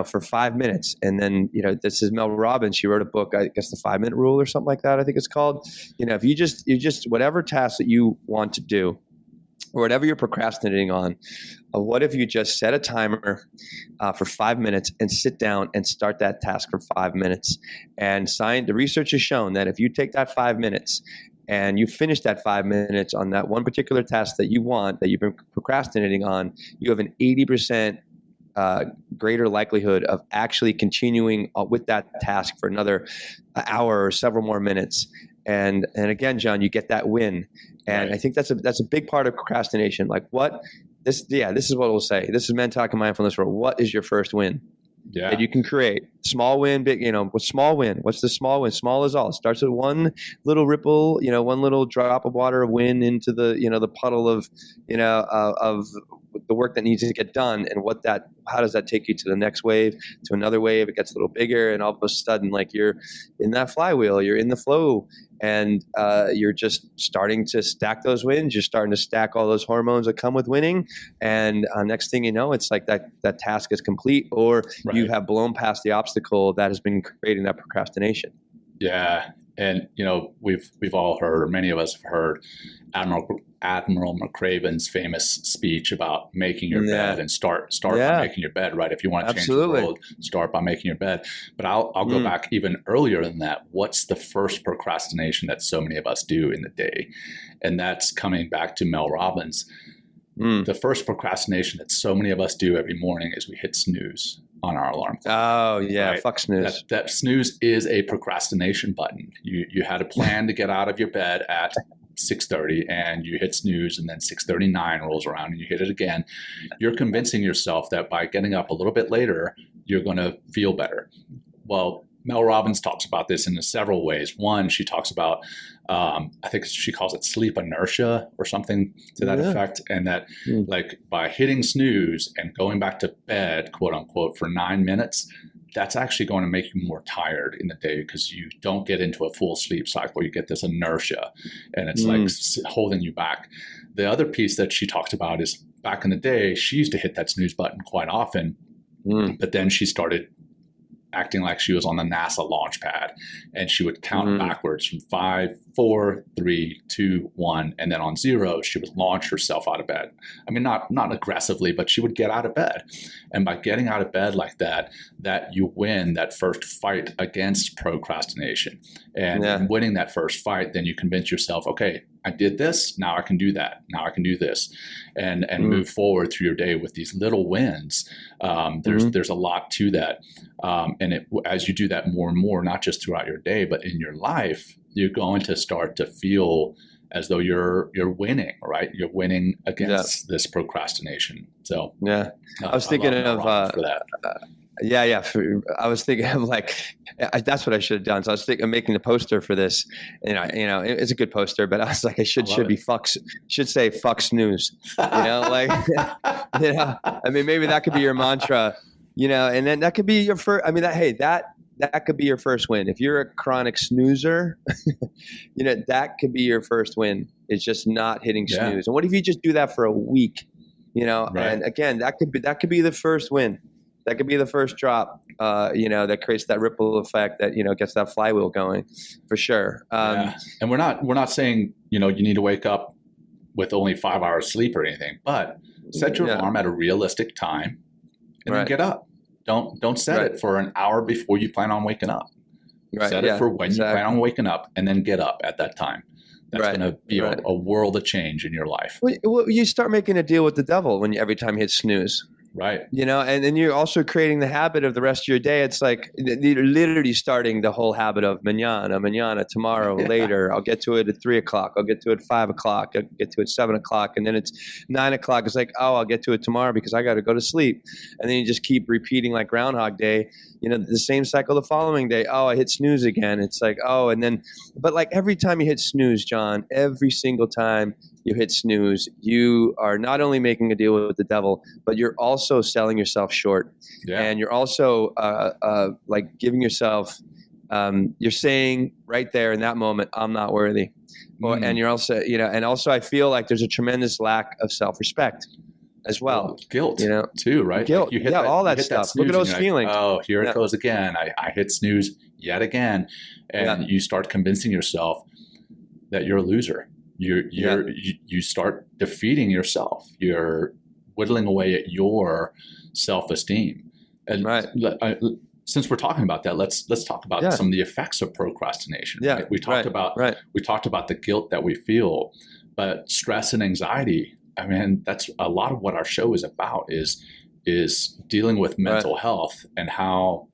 for 5 minutes. And then, this is Mel Robbins. She wrote a book, I guess the 5 minute rule or something like that, I think it's called. If you just whatever task that you want to do, or whatever you're procrastinating on, what if you just set a timer for 5 minutes and sit down and start that task for 5 minutes? And the research has shown that if you take that 5 minutes and you finish that 5 minutes on that one particular task that you want, that you've been procrastinating on, you have an 80% greater likelihood of actually continuing with that task for another hour or several more minutes. And again, John, you get that win. And I think that's a big part of procrastination. Like this is what we'll say. This is Men Talking Mindfulness. What is your first win that you can create? Small win, big, small win. What's the small win? Small is all. It starts with one little ripple, one little drop of water of wind into the, the puddle of the work that needs to get done. And how does that take you to the next wave, to another wave? It gets a little bigger, and all of a sudden, like, you're in that flywheel, you're in the flow, and you're just starting to stack those wins. You're starting to stack all those hormones that come with winning. And next thing you know, it's like that task is complete, or you have blown past the obstacle that has been creating that procrastination. Yeah. And, we've all heard, or many of us have heard, Admiral McRaven's famous speech about making your bed, and start by making your bed, right? If you want to change the world, start by making your bed. But I'll go back even earlier than that. What's the first procrastination that so many of us do in the day? And that's coming back to Mel Robbins. The first procrastination that so many of us do every morning is we hit snooze on our alarm clock. Oh yeah, right? Fuck snooze. That snooze is a procrastination button. You had a plan to get out of your bed at 6:30 and you hit snooze, and then 6:39 rolls around and you hit it again. You're convincing yourself that by getting up a little bit later, you're going to feel better. Well, Mel Robbins talks about this in several ways. One, she talks about, I think she calls it sleep inertia or something to that effect. And that like by hitting snooze and going back to bed, quote unquote, for 9 minutes, that's actually going to make you more tired in the day because you don't get into a full sleep cycle. You get this inertia and it's like holding you back. The other piece that she talked about is back in the day, she used to hit that snooze button quite often, but then she started acting like she was on the NASA launch pad, and she would count backwards from 5, 4, 3, 2, 1, and then on 0, she would launch herself out of bed. I mean, not aggressively, but she would get out of bed. And by getting out of bed like that you win that first fight against procrastination. And in winning that first fight, then you convince yourself, okay, I did this, now I can do that, now I can do this, and move forward through your day with these little wins. There's a lot to that. And as you do that more and more, not just throughout your day, but in your life, you're going to start to feel as though you're winning, right? You're winning against this procrastination. So I was thinking of for that. I was thinking of that's what I should have done. So I was thinking of making the poster for this. It's a good poster, but I was like, should say fuck snooze. I mean, maybe that could be your mantra. And then that could be your first. I mean, that could be your first win. If you're a chronic snoozer, that could be your first win. It's just not hitting snooze. And what if you just do that for a week? And again, that could be the first win. That could be the first drop, that creates that ripple effect that, gets that flywheel going for sure. And we're not saying, you need to wake up with only 5 hours sleep or anything, but set your alarm at a realistic time and then get up. Don't set it for an hour before you plan on waking up. Set it for when you plan on waking up, and then get up at that time. That's going to be a world of change in your life. Well, you start making a deal with the devil every time you hit snooze. Right. And then you're also creating the habit of the rest of your day. It's like you're literally starting the whole habit of mañana, tomorrow, later. I'll get to it at 3 o'clock. I'll get to it at 5 o'clock. I'll get to it at 7 o'clock. And then it's 9 o'clock. It's like, I'll get to it tomorrow because I got to go to sleep. And then you just keep repeating like Groundhog Day, the same cycle the following day. I hit snooze again. It's like, but like every time you hit snooze, John, every single time, you hit snooze, you are not only making a deal with the devil, but you're also selling yourself short. Yeah. And you're also like giving yourself, you're saying right there in that moment, I'm not worthy. And you're also, and also I feel like there's a tremendous lack of self-respect as well. Guilt, too, right? Guilt, like all that stuff. Look at those feelings. Like, oh, here it goes again. I hit snooze yet again, and you start convincing yourself that you're a loser. You start defeating yourself. You're whittling away at your self-esteem. And since we're talking about that, let's talk about some of the effects of procrastination. Yeah, right? We talked about the guilt that we feel, but stress and anxiety. I mean, that's a lot of what our show is about. Is dealing with mental health and how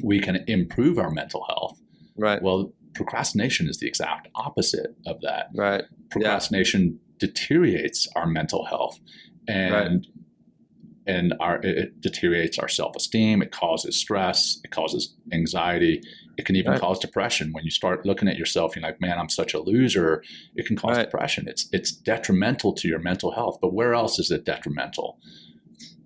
we can improve our mental health. Right. Well, procrastination is the exact opposite of that. Right. Procrastination deteriorates our mental health, and it deteriorates our self-esteem. It causes stress. It causes anxiety. It can even cause depression. When you start looking at yourself, you're like, man, I'm such a loser. It can cause depression. It's detrimental to your mental health. But where else is it detrimental?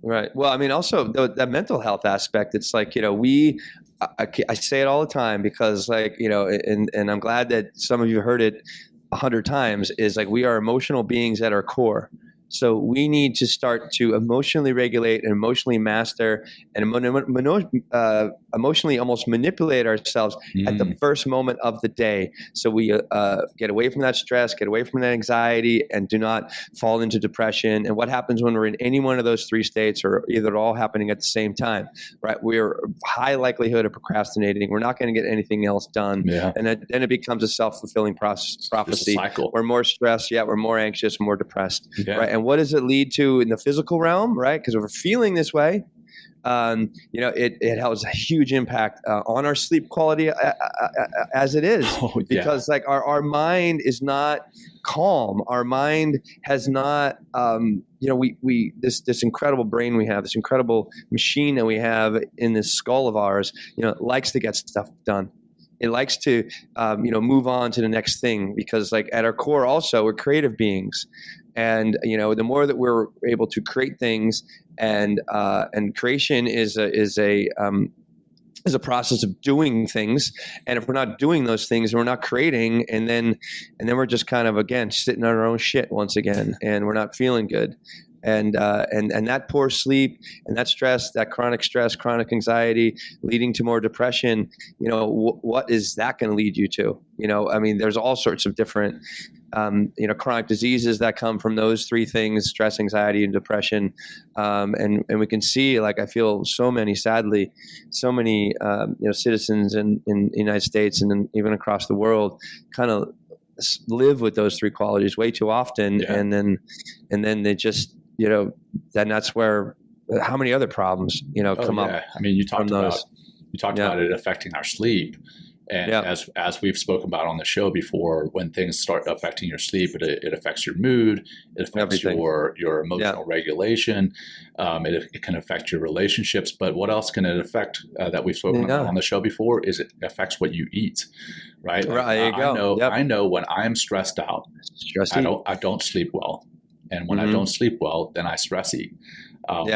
Right. Well, I mean, also that mental health aspect, it's like, I say it all the time because and I'm glad that some of you heard it 100 times, is like, we are emotional beings at our core. So we need to start to emotionally regulate and emotionally master and emotionally almost manipulate ourselves at the first moment of the day. So we get away from that stress, get away from that anxiety, and do not fall into depression. And what happens when we're in any one of those three states, or either all happening at the same time, right? We're high likelihood of procrastinating. We're not going to get anything else done. Yeah. And then it becomes a self-fulfilling prophecy. We're more stressed. Yeah, we're more anxious, more depressed. Yeah. Right. And what does it lead to in the physical realm, right? Because if we're feeling this way, it has a huge impact on our sleep quality as it is. Because like our mind is not calm. Our mind has not, this incredible brain we have, this incredible machine that we have in this skull of ours, likes to get stuff done. It likes to, move on to the next thing, because like at our core also, we're creative beings. And, the more that we're able to create things, and creation is a process of doing things. And if we're not doing those things, we're not creating. And then we're just kind of, again, sitting on our own shit once again, and we're not feeling good. And that poor sleep and that stress, that chronic stress, chronic anxiety leading to more depression, what is that going to lead you to? I mean, there's all sorts of different, chronic diseases that come from those three things: stress, anxiety, and depression. And we can see, like, I feel sadly, so many, citizens in the United States and then even across the world kind of live with those three qualities way too often. Yeah. And then they just, then that's where how many other problems, come up. I mean, you talked about it affecting our sleep. And as we've spoken about on the show before, when things start affecting your sleep, it affects your mood, it affects your emotional regulation, it can affect your relationships. But what else can it affect that we've spoken about on the show before is it affects what you eat, right? Right, there you go. I know when I am stressed out, I don't sleep well. And when I don't sleep well, then I stress eat,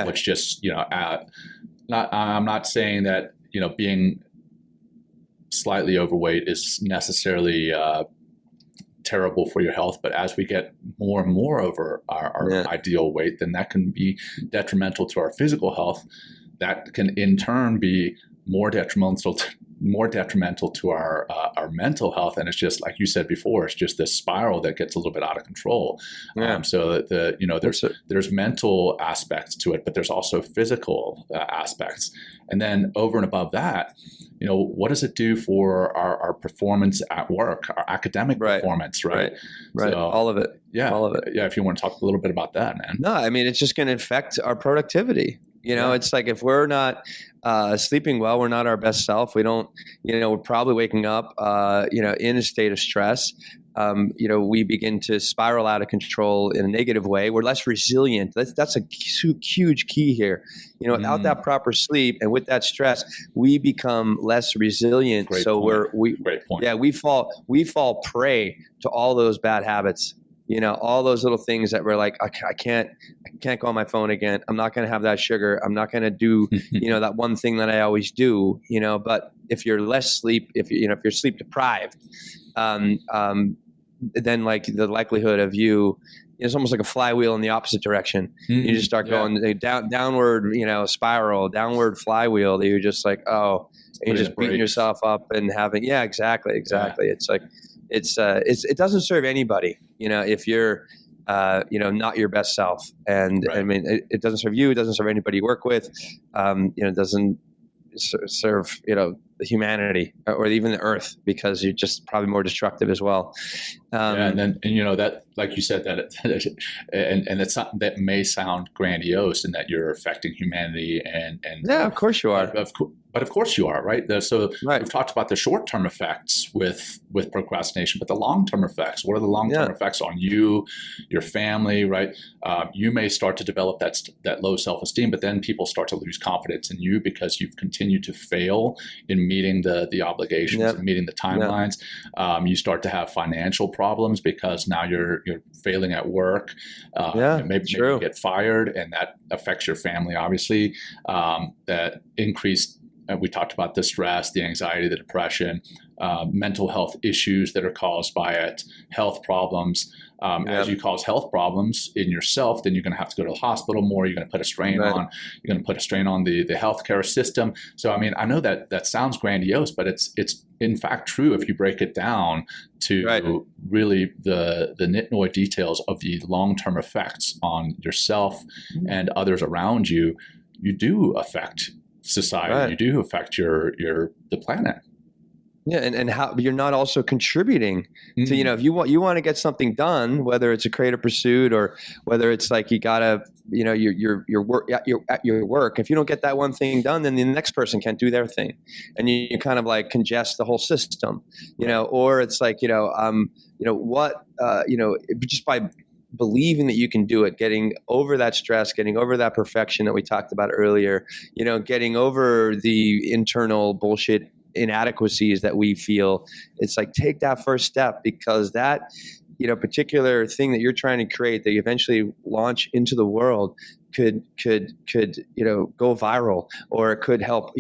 which just, I'm not saying that, being slightly overweight is necessarily terrible for your health, but as we get more and more over our ideal weight, then that can be detrimental to our physical health. That can in turn be more detrimental to our mental health. And it's just like you said before, it's just this spiral that gets a little bit out of control. So there's mental aspects to it, but there's also physical aspects. And then over and above that, what does it do for our performance at work, our academic performance, right? So, all of it. Yeah. All of it. Yeah. If you want to talk a little bit about that, man. No, I mean, it's just going to affect our productivity. It's like if we're not sleeping well, we're not our best self. We don't, we're probably waking up, in a state of stress. We begin to spiral out of control in a negative way. We're less resilient. That's a huge key here. Without that proper sleep and with that stress, we become less resilient. Great point. Great point. Yeah, we fall prey to all those bad habits. all those little things that were like, I can't go on my phone again. I'm not going to have that sugar. I'm not going to do, that one thing that I always do, but if you're less sleep, if you're sleep deprived, then like the likelihood of you, it's almost like a flywheel in the opposite direction. You just start going downward, spiral, downward flywheel that you're just like, oh, and you're just beating yourself up and having, exactly. Yeah. It's like, it doesn't serve anybody, if you're, not your best self. And I mean, it doesn't serve you. It doesn't serve anybody you work with. It doesn't serve, humanity or even the earth, because you're just probably more destructive as well. And that, like you said, that and it's something that may sound grandiose, and that you're affecting humanity and of course you are. But of course you are, right? So right. We've talked about the short-term effects with procrastination, but the long-term effects, what are the long-term effects on you, your family, right? You may start to develop that low self-esteem, but then people start to lose confidence in you because you've continued to fail in meeting the obligations and meeting the timelines. You start to have financial problems because now you're failing at work. Maybe you get fired, and that affects your family, obviously. That increased, we talked about the stress, the anxiety, the depression, mental health issues that are caused by it, health problems. As you cause health problems in yourself, then you're going to have to go to the hospital more. You're going to put a strain on. You're going to put a strain on the healthcare system. So, I mean, I know that sounds grandiose, but it's in fact true if you break it down to really the nitnoid details of the long-term effects on yourself and others around you. You do affect society. You do affect the planet. Yeah, and how you're not also contributing to, if you want to get something done, whether it's a creative pursuit or whether it's like you gotta, your work at your work. If you don't get that one thing done, then the next person can't do their thing, and you kind of like congest the whole system, or it's like just by believing that you can do it, getting over that stress, getting over that perfection that we talked about earlier, getting over the internal bullshit inadequacies that we feel. It's like, take that first step, because that particular thing that you're trying to create that you eventually launch into the world could go viral, or it could help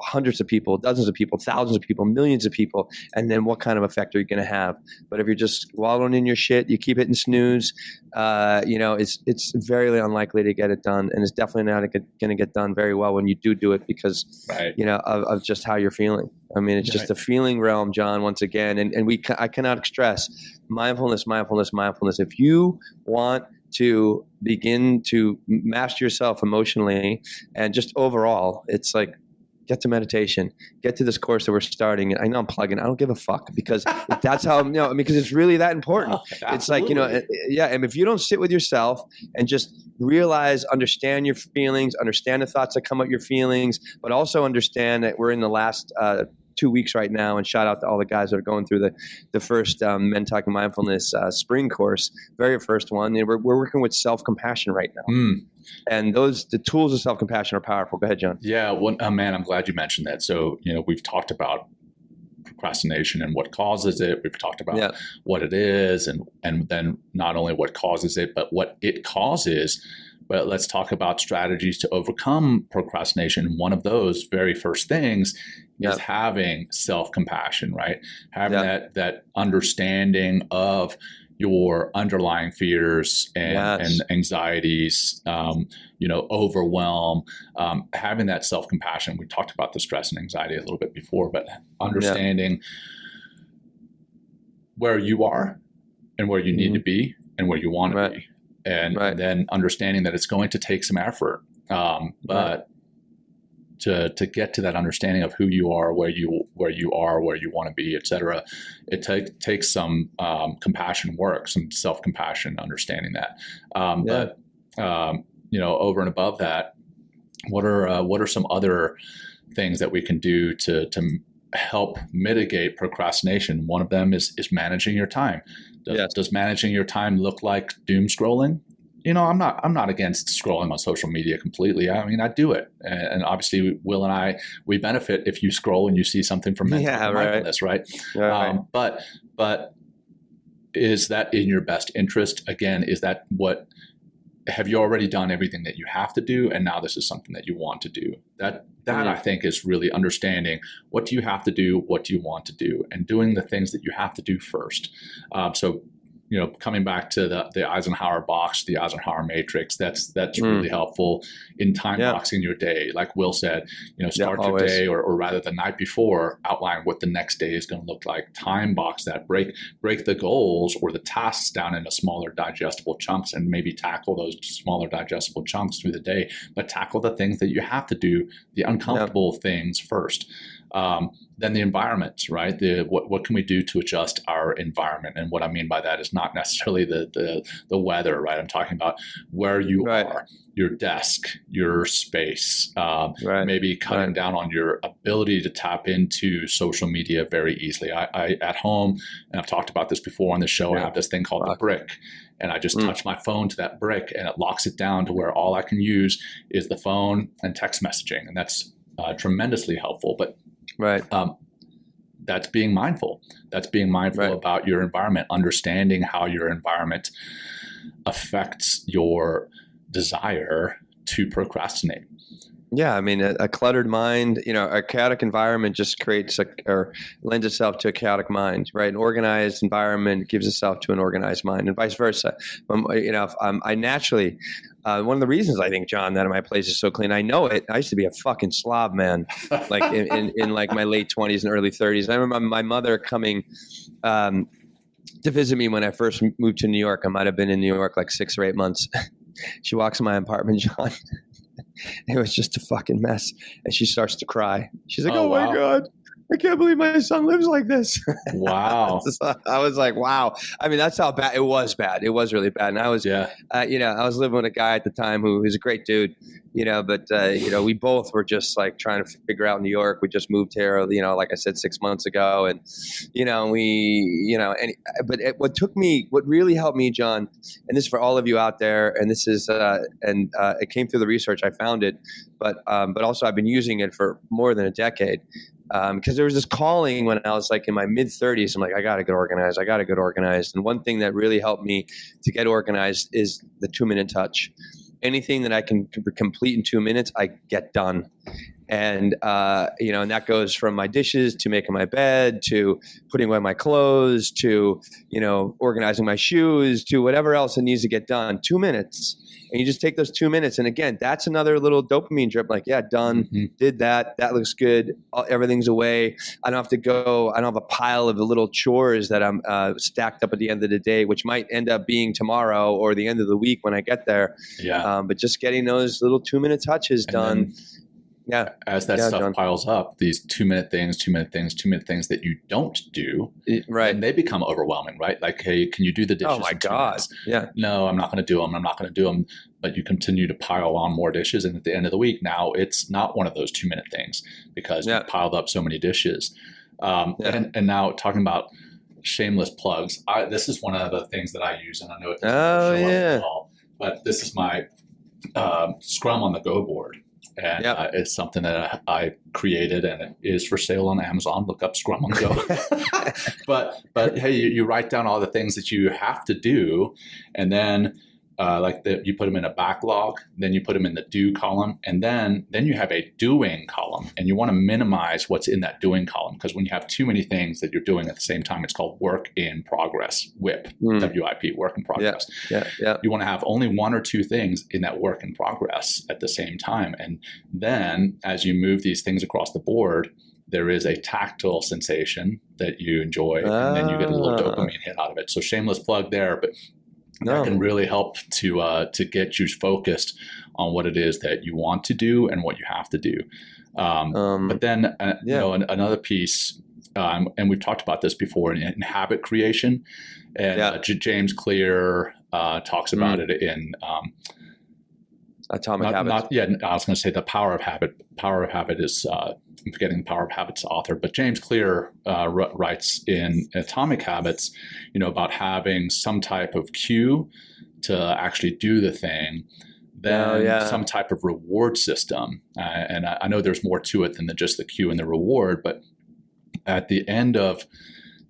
hundreds of people, dozens of people, thousands of people, millions of people. And then what kind of effect are you going to have? But if you're just wallowing in your shit, you keep hitting snooze, it's very unlikely to get it done, and it's definitely not going to get done very well when you do it, because of just how you're feeling. I mean, it's just the feeling realm, John, once again, and I cannot stress mindfulness. If you want to begin to master yourself emotionally and just overall, it's like, get to meditation, get to this course that we're starting. I know I'm plugging, I don't give a fuck, because that's how, because it's really that important. It's like, and if you don't sit with yourself and just realize, understand your feelings, understand the thoughts that come up your feelings, but also understand that we're in the last 2 weeks right now, and shout out to all the guys that are going through the first Men Talking Mindfulness spring course, very first one. We're working with self-compassion right now. And the tools of self-compassion are powerful. Go ahead, John. Yeah, well, man, I'm glad you mentioned that. So, we've talked about procrastination and what causes it. We've talked about what it is, and then not only what causes it, but what it causes. But let's talk about strategies to overcome procrastination. One of those very first things is having self-compassion, right? Having that understanding of your underlying fears and anxieties, overwhelm, having that self-compassion. We talked about the stress and anxiety a little bit before, but understanding where you are and where you need to be and where you want to be. And then understanding that it's going to take some effort, but to get to that understanding of who you are, where you are, where you want to be, et cetera, it takes some compassion work, some self-compassion, understanding that. But over and above that, what are some other things that we can do to help mitigate procrastination? One of them is managing your time. Does managing your time look like doom scrolling? I'm not against scrolling on social media completely. I mean, I do it, and obviously, Will and I, we benefit if you scroll and you see something from mindfulness, right? But is that in your best interest? Again, have you already done everything that you have to do, and now this is something that you want to do? That I think is really understanding, what do you have to do, what do you want to do, and doing the things that you have to do first. So coming back to the Eisenhower box, the Eisenhower matrix, that's really helpful in time boxing your day. Like Will said, start your day, or rather the night before, outline what the next day is going to look like. Time box that, break the goals or the tasks down into smaller digestible chunks, and maybe tackle those smaller digestible chunks through the day, but tackle the things that you have to do, the uncomfortable things first. Then the environments, right? What can we do to adjust our environment? And what I mean by that is not necessarily the weather, right? I'm talking about where you are, your desk, your space, maybe cutting down on your ability to tap into social media very easily. I at home, and I've talked about this before on the show, I have this thing called the brick. And I just touch my phone to that brick, and it locks it down to where all I can use is the phone and text messaging. And that's tremendously helpful. But that's being mindful. That's being mindful about your environment, understanding how your environment affects your desire to procrastinate. Yeah, I mean, a cluttered mind, a chaotic environment just creates or lends itself to a chaotic mind, right? An organized environment gives itself to an organized mind, and vice versa. I naturally, one of the reasons I think, John, that my place is so clean, I know it. I used to be a fucking slob, man, like in like my late 20s and early 30s. I remember my mother coming to visit me when I first moved to New York. I might have been in New York like 6 or 8 months. She walks in my apartment, John. It was just a fucking mess. And she starts to cry. She's like, oh my God, I can't believe my son lives like this. Wow. So I was like, wow. I mean, that's how bad it was. Bad. It was really bad. And I was, I was living with a guy at the time who was a great dude, but we both were just like trying to figure out New York. We just moved here, like I said, 6 months ago. And, what really helped me, John, and this is for all of you out there, and this is, it came through the research, I found it, but also I've been using it for more than a decade. Because there was this calling when I was like in my mid 30s. I'm like, I got to get organized. And one thing that really helped me to get organized is the 2-minute touch. Anything that I can complete in 2 minutes, I get done. And, and that goes from my dishes to making my bed, to putting away my clothes, to, organizing my shoes, to whatever else it needs to get done. 2 minutes. And you just take those 2 minutes. And again, that's another little dopamine drip. Like, done, did that. That looks good. Everything's away. I don't have to go. I don't have a pile of the little chores that I'm stacked up at the end of the day, which might end up being tomorrow or the end of the week when I get there. But just getting those little 2-minute touches done. As that stuff John. Piles up, these 2-minute things that you don't do, and they become overwhelming, right? Like, hey, can you do the dishes? Oh my God. No, I'm not going to do them. But you continue to pile on more dishes, and at the end of the week, now it's not one of those 2-minute things because you piled up so many dishes. And now talking about shameless plugs, this is one of the things that I use, and I know it doesn't show up at all, but this is my Scrum on the Go board. And it's something that I created, and it is for sale on Amazon. Look up Scrum on the Go. but hey, you write down all the things that you have to do, and then you put them in a backlog, then you put them in the do column, and then you have a doing column. And you want to minimize what's in that doing column, because when you have too many things that you're doing at the same time, it's called work in progress, WIP, WIP, work in progress. You want to have only 1 or 2 things in that work in progress at the same time. And then as you move these things across the board, there is a tactile sensation that you enjoy, and then you get a little dopamine hit out of it. So shameless plug there, but that can really help to get you focused on what it is that you want to do and what you have to do. But then, another piece, and we've talked about this before in habit creation, and James Clear talks about it in Atomic Habits. I was going to say the Power of Habit. Power of Habit is I'm forgetting the Power of Habits author, but James Clear writes in Atomic Habits, about having some type of cue to actually do the thing, then some type of reward system. And I know there's more to it than just the cue and the reward, but at the end of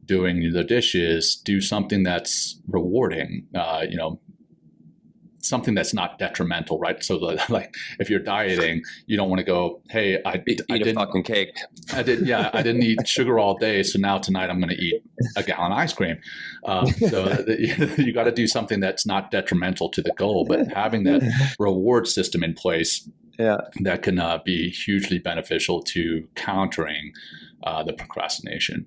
doing the dishes, do something that's rewarding, something that's not detrimental, right? So like if you're dieting, you don't want to go, hey, I Eat a fucking cake. I didn't eat sugar all day, so now tonight I'm going to eat a gallon of ice cream. You got to do something that's not detrimental to the goal, but having that reward system in place that can be hugely beneficial to countering the procrastination.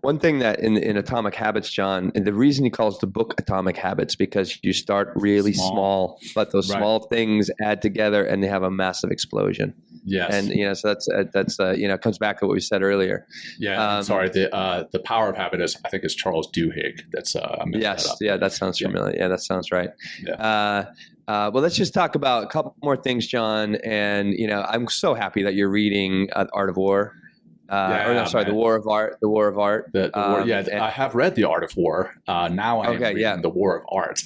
One thing that in Atomic Habits, John, and the reason he calls the book Atomic Habits, because you start really small, but those small things add together and they have a massive explosion. Yes. And, so that's it comes back to what we said earlier. Yeah. Sorry. The Power of Habit is Charles Duhigg. That's yes. That Yeah. That sounds familiar. Yeah. That sounds right. Yeah. Well, let's just talk about a couple more things, John. And, I'm so happy that you're reading Art of War. The War of Art. The War of Art. I have read The Art of War. Now I'm reading The War of Art.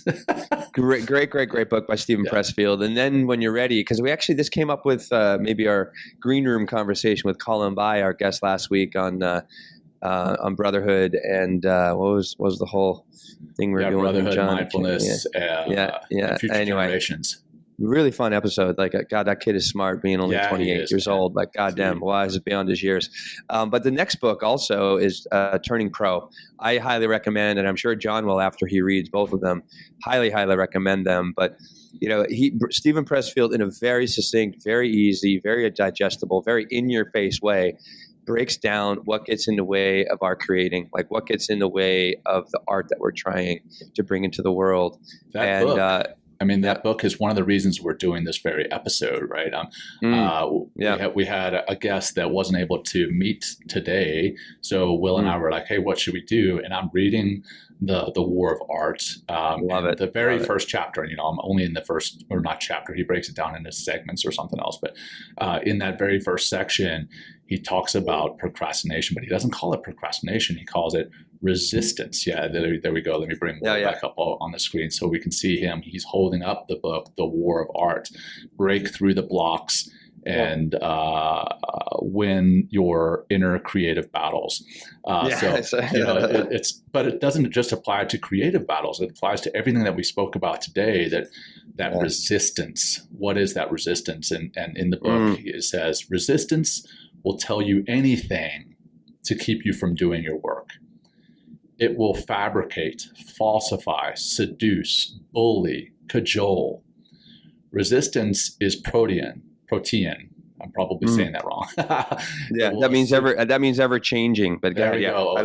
great book by Stephen Pressfield. And then when you're ready, because this came up with maybe our green room conversation with Colin Bai, our guest last week on brotherhood and what was the whole thing we're doing? Brotherhood, John, mindfulness, and future generations. Really fun episode. Like, God, that kid is smart being only 28 years old. Like, goddamn, why is it beyond his years? But the next book also is Turning Pro. I highly recommend, and I'm sure John will after he reads both of them, highly recommend them. But, Stephen Pressfield, in a very succinct, very easy, very digestible, very in-your-face way, breaks down what gets in the way of our creating, like what gets in the way of the art that we're trying to bring into the world. That book is one of the reasons we're doing this very episode, right? We had a guest that wasn't able to meet today. So Will and I were like, hey, what should we do? And I'm reading the War of Art. Love it. The very first chapter, I'm only in the first, or not chapter, he breaks it down into segments or something else. But in that very first section, he talks about procrastination, but he doesn't call it procrastination. He calls it resistance. Yeah, there we go. Let me bring Will back up on the screen so we can see him. He's holding up the book, The War of Art. Break through the blocks and win your inner creative battles. But it doesn't just apply to creative battles. It applies to everything that we spoke about today, that resistance. What is that resistance? And in the book, it says, resistance will tell you anything to keep you from doing your work. It will fabricate, falsify, seduce, bully, cajole. Resistance is protean. I'm probably saying that wrong. That means ever changing. But there we go.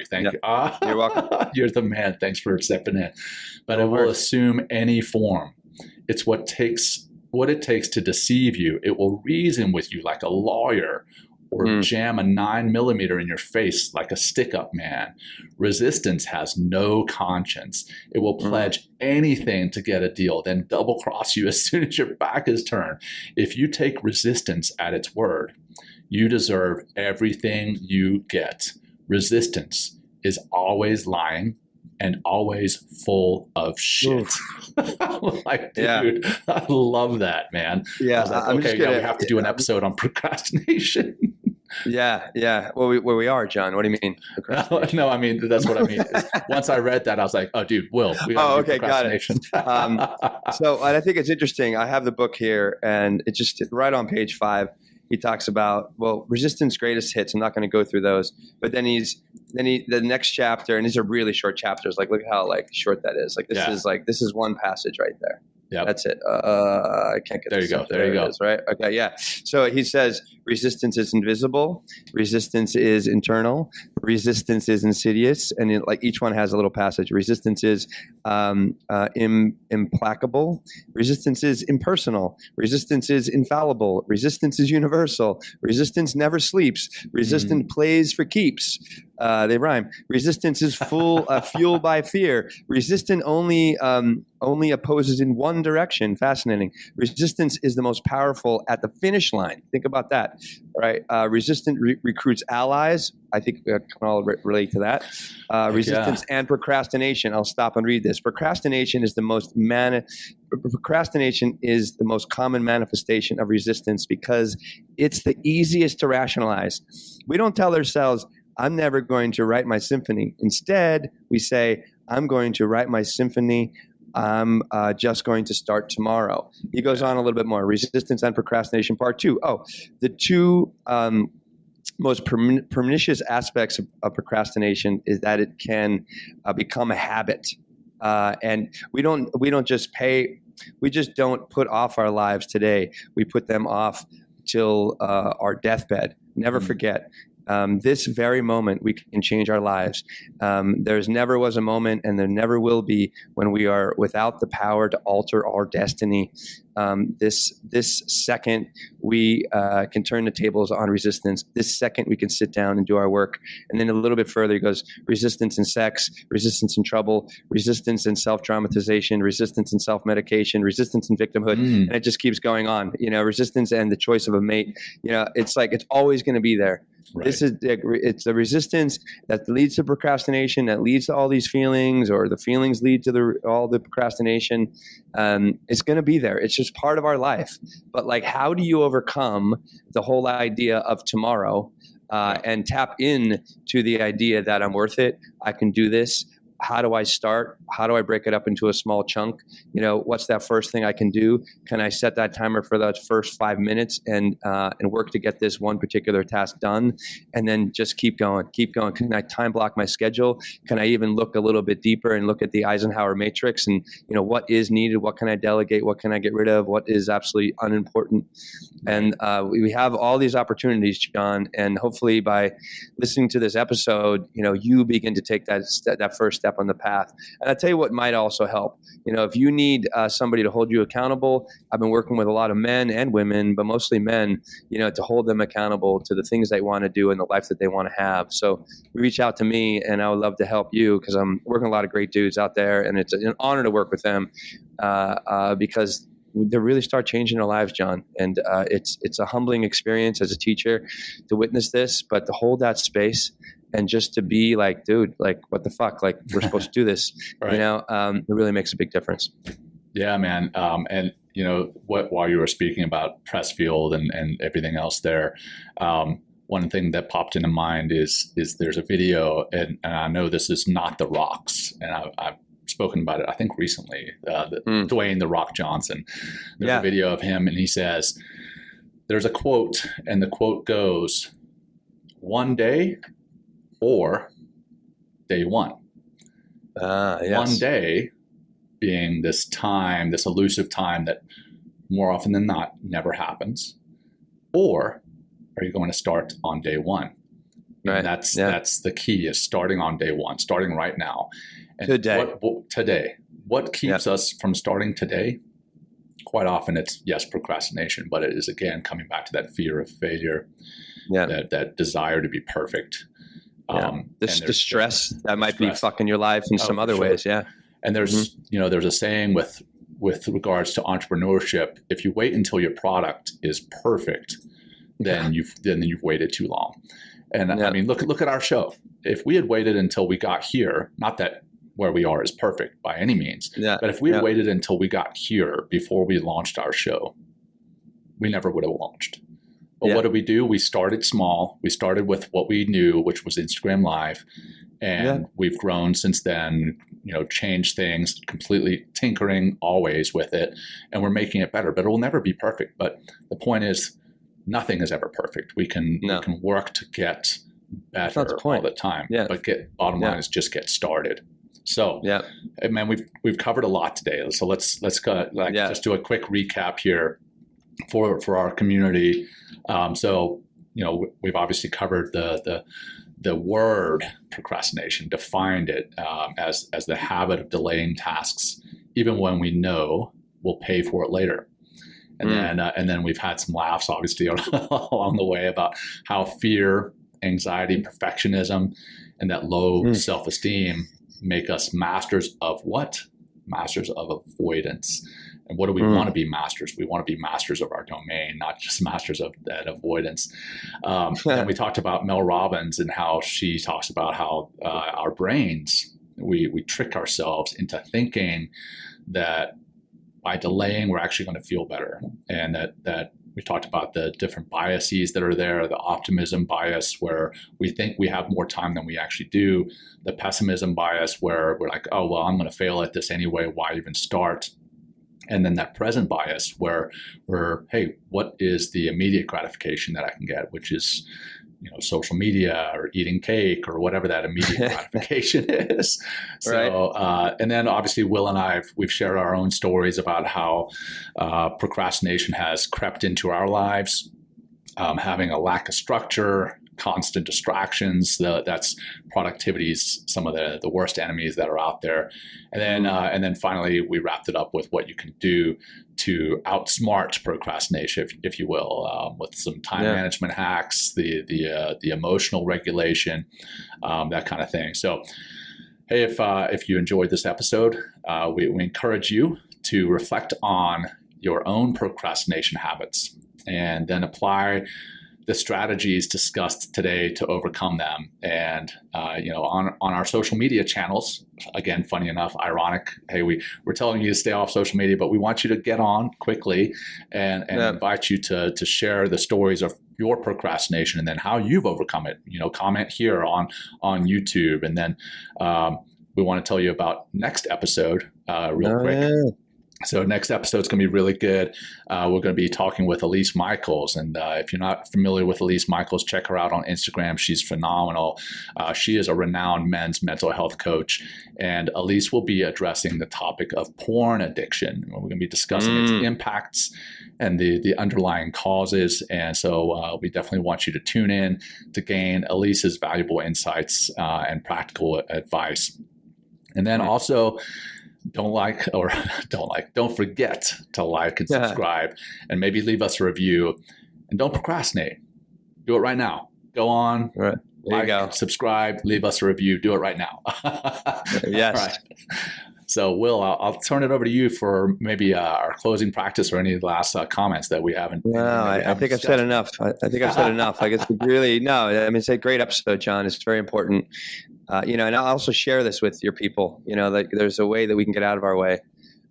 Thank you. You're welcome. You're the man. Thanks for stepping in. But it will assume any form. It's what it takes to deceive you. It will reason with you like a lawyer, or jam a 9mm in your face like a stick-up man. Resistance has no conscience. It will pledge anything to get a deal, then double-cross you as soon as your back is turned. If you take resistance at its word, you deserve everything you get. Resistance is always lying and always full of shit. Dude, I love that, man. Yeah, we have to do an episode on procrastination. Yeah. Well, we are, John. What do you mean? No, I mean, that's what I mean. Once I read that, I was like, oh, dude, Will. Got it. So I think it's interesting. I have the book here, and it's just right on page 5. He talks about, resistance greatest hits. I'm not going to go through those, but then the next chapter, and these are really short chapters. Like, look how short that is. This is one passage right there. Yeah, that's it. I can't get there. You go. There you go. Right. Okay. Yeah. So he says resistance is invisible. Resistance is internal. Resistance is insidious, and each one has a little passage. Resistance is implacable. Resistance is impersonal. Resistance is infallible. Resistance is universal. Resistance never sleeps. Resistance plays for keeps. They rhyme. Resistance is fueled by fear. Resistance only opposes in one direction. Fascinating. Resistance is the most powerful at the finish line. Think about that, right? Resistance recruits allies. I think we can all relate to that. Resistance and procrastination. I'll stop and read this. Procrastination is the most common manifestation of resistance because it's the easiest to rationalize. We don't tell ourselves, I'm never going to write my symphony. Instead, we say, I'm going to write my symphony. I'm just going to start tomorrow. He goes on a little bit more. Resistance and procrastination, part 2. Oh, the two most pernicious aspects of procrastination is that it can become a habit. And we don't just put off our lives today. We put them off till our deathbed. Never forget. This very moment, we can change our lives. There's never was a moment, and there never will be, when we are without the power to alter our destiny. This second, we can turn the tables on resistance. This second, we can sit down and do our work. And then a little bit further, he goes, resistance in sex, resistance in trouble, resistance in self-dramatization, resistance in self-medication, resistance in victimhood. And it just keeps going on. Resistance and the choice of a mate. It's like it's always going to be there. Right. It's the resistance that leads to procrastination, that leads to all these feelings, or the feelings lead to all the procrastination. It's going to be there. It's just part of our life. But like, how do you overcome the whole idea of tomorrow and tap in to the idea that I'm worth it? I can do this. How do I start? How do I break it up into a small chunk? What's that first thing I can do? Can I set that timer for those first 5 minutes and work to get this one particular task done? And then just keep going. Can I time block my schedule? Can I even look a little bit deeper and look at the Eisenhower matrix and, what is needed? What can I delegate? What can I get rid of? What is absolutely unimportant? And we have all these opportunities, John, and hopefully by listening to this episode, you begin to take that first step on the path. And I'll tell you what might also help. If you need somebody to hold you accountable, I've been working with a lot of men and women, but mostly men, to hold them accountable to the things they want to do in the life that they want to have. So reach out to me, and I would love to help you, because I'm working with a lot of great dudes out there, and it's an honor to work with them because they really start changing their lives, John. And it's a humbling experience as a teacher to witness this, but to hold that space and just to be like, dude, like, what the fuck? Like, we're supposed to do this, right. It really makes a big difference. Yeah, man. And while you were speaking about Pressfield and everything else there, one thing that popped into mind is there's a video, and I know this is not The Rock's, and I've spoken about it, I think recently, Dwayne The Rock Johnson. There's a video of him, and he says, there's a quote, and the quote goes, "One day or day one." Yes. One day being this time, this elusive time that more often than not never happens. Or are you going to start on day one? Right. And that's the key, is starting on day one, starting right now. And today. What keeps us from starting today? Quite often it's, procrastination, but it is, again, coming back to that fear of failure, that desire to be perfect. The stress that might be fucking your life in some other ways. Yeah. And there's, there's a saying with regards to entrepreneurship: if you wait until your product is perfect, then you've waited too long. And I mean, look at our show. If we had waited until we got here, not that where we are is perfect by any means, but if we had waited until we got here before we launched our show, we never would have launched. But what did we do? We started small. We started with what we knew, which was Instagram Live. And we've grown since then, changed things, completely tinkering always with it. And we're making it better, but it will never be perfect. But the point is, nothing is ever perfect. We can work to get better all the time. Yeah. But bottom line is just get started. So, man, we've covered a lot today. So let's go, just do a quick recap here for our community. So, we've obviously covered the word procrastination, defined it as the habit of delaying tasks, even when we know we'll pay for it later. And then we've had some laughs, obviously, along the way about how fear, anxiety, perfectionism, and that low self-esteem make us masters of what? Masters of avoidance. And what do we want to be masters? We want to be masters of our domain, not just masters of that avoidance. And we talked about Mel Robbins and how she talks about how our brains, we trick ourselves into thinking that by delaying, we're actually going to feel better. And that we talked about the different biases that are there, the optimism bias, where we think we have more time than we actually do, the pessimism bias, where we're like, oh, well, I'm going to fail at this anyway. Why even start? And then that present bias, where we're, hey, what is the immediate gratification that I can get, which is, social media or eating cake or whatever that immediate gratification is. So, right. And then obviously Will and we've shared our own stories about how procrastination has crept into our lives, having a lack of structure, constant distractions. That's productivity's some of the worst enemies that are out there. And then finally we wrapped it up with what you can do to outsmart procrastination, if you will, with some time management hacks, the emotional regulation, that kind of thing. So, hey, if you enjoyed this episode, we encourage you to reflect on your own procrastination habits and then apply the strategies discussed today to overcome them. And, on our social media channels, again, funny enough, ironic, hey, we're telling you to stay off social media, but we want you to get on quickly and invite you to share the stories of your procrastination and then how you've overcome it. Comment here on YouTube. And then we want to tell you about next episode real quick. Yeah. So next episode is going to be really good. We're going to be talking with Elise Michaels. And if you're not familiar with Elise Michaels, check her out on Instagram. She's phenomenal. She is a renowned men's mental health coach. And Elise will be addressing the topic of porn addiction. We're going to be discussing its impacts and the underlying causes. And so we definitely want you to tune in to gain Elise's valuable insights and practical advice. And then also, don't forget to like and subscribe and maybe leave us a review, and don't procrastinate. Do it right now. Go on, subscribe, leave us a review. Do it right now. Yes. All right. So Will, I'll turn it over to you for maybe our closing practice or any last comments that we haven't. No, I think I've said enough. I think I've said enough. I guess it's a great episode, John. It's very important. And I'll also share this with your people, like there's a way that we can get out of our way,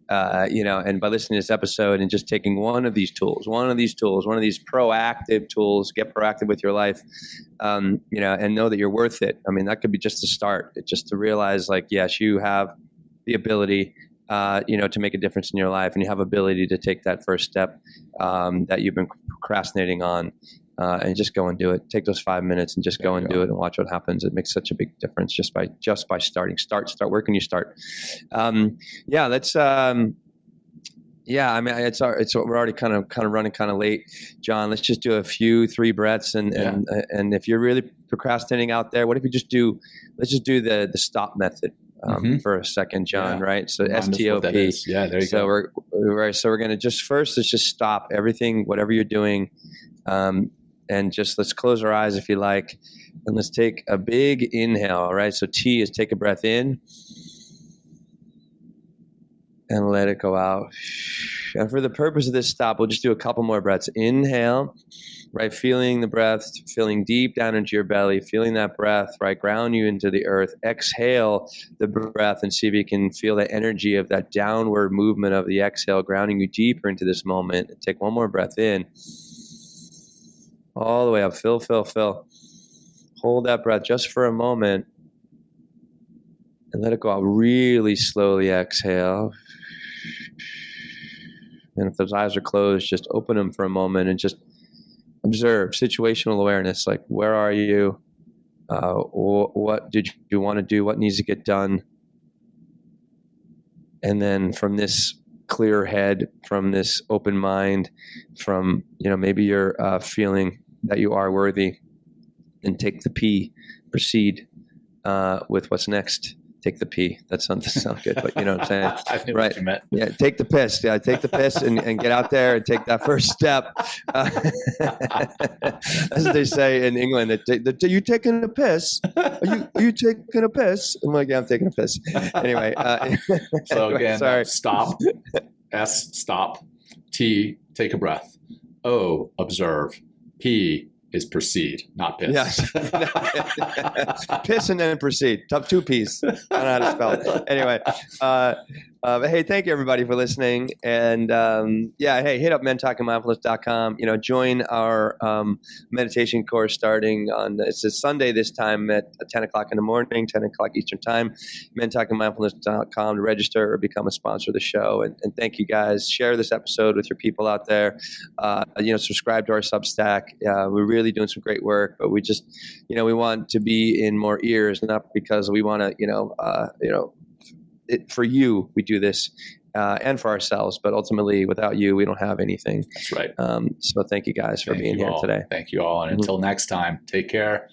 and by listening to this episode and just taking one of these proactive tools, get proactive with your life, and know that you're worth it. I mean, that could be just a start. It's just to realize like, yes, you have the ability, to make a difference in your life, and you have ability to take that first step that you've been procrastinating on. And just go and do it. Take those 5 minutes and just go and do it and watch what happens. It makes such a big difference just by starting. Start. Where can you start? Let's. We're already kind of running kind of late, John. Let's just do a few 3 breaths and if you're really procrastinating out there, what if you let's just do the stop method for a second, John. Yeah. Right. So STOP. Yeah, there you go. We're going to just let's just stop everything, whatever you're doing. And just let's close our eyes if you like, and let's take a big inhale, right? So T is take a breath in and let it go out. And for the purpose of this stop, we'll just do a couple more breaths. Inhale, right? Feeling the breath, feeling deep down into your belly, feeling that breath, right? Ground you into the earth. Exhale the breath and see if you can feel the energy of that downward movement of the exhale, grounding you deeper into this moment. Take one more breath in. All the way up. Fill. Hold that breath just for a moment and let it go out really slowly. Exhale. And if those eyes are closed, just open them for a moment and just observe situational awareness. Like, where are you? What did you want to do? What needs to get done? And then from this clear head, from this open mind, from, maybe you're feeling that you are worthy, and take the P, proceed with what's next. Take the P. That doesn't sound good, but you know what I'm saying? I knew what you meant. Yeah, take the piss. Yeah, take the piss and get out there and take that first step. As they say in England, are you taking a piss? Are you taking a piss? I'm like, yeah, I'm taking a piss. Anyway. So again, sorry. Stop. S, stop. T, take a breath. O, observe. P is proceed, not piss. Yes. Piss and then proceed. Top 2 P's. I don't know how to spell it. Anyway, But hey, thank you everybody for listening. And hey, hit up mentalkingmindfulness.com. Join our meditation course starting on, it's a Sunday this time at 10 o'clock in the morning, 10 o'clock Eastern time. mentalkingmindfulness.com to register or become a sponsor of the show. And thank you guys. Share this episode with your people out there. Subscribe to our Substack. We're really doing some great work, but we just, we want to be in more ears, not because we want to, for you, we do this and for ourselves, but ultimately without you, we don't have anything. That's right. So thank you guys for being here today. Thank you all. And until next time, take care.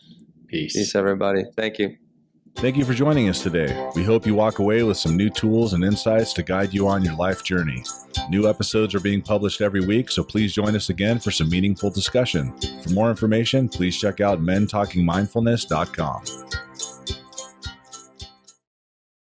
Peace. Peace, everybody. Thank you. Thank you for joining us today. We hope you walk away with some new tools and insights to guide you on your life journey. New episodes are being published every week, so please join us again for some meaningful discussion. For more information, please check out mentalkingmindfulness.com.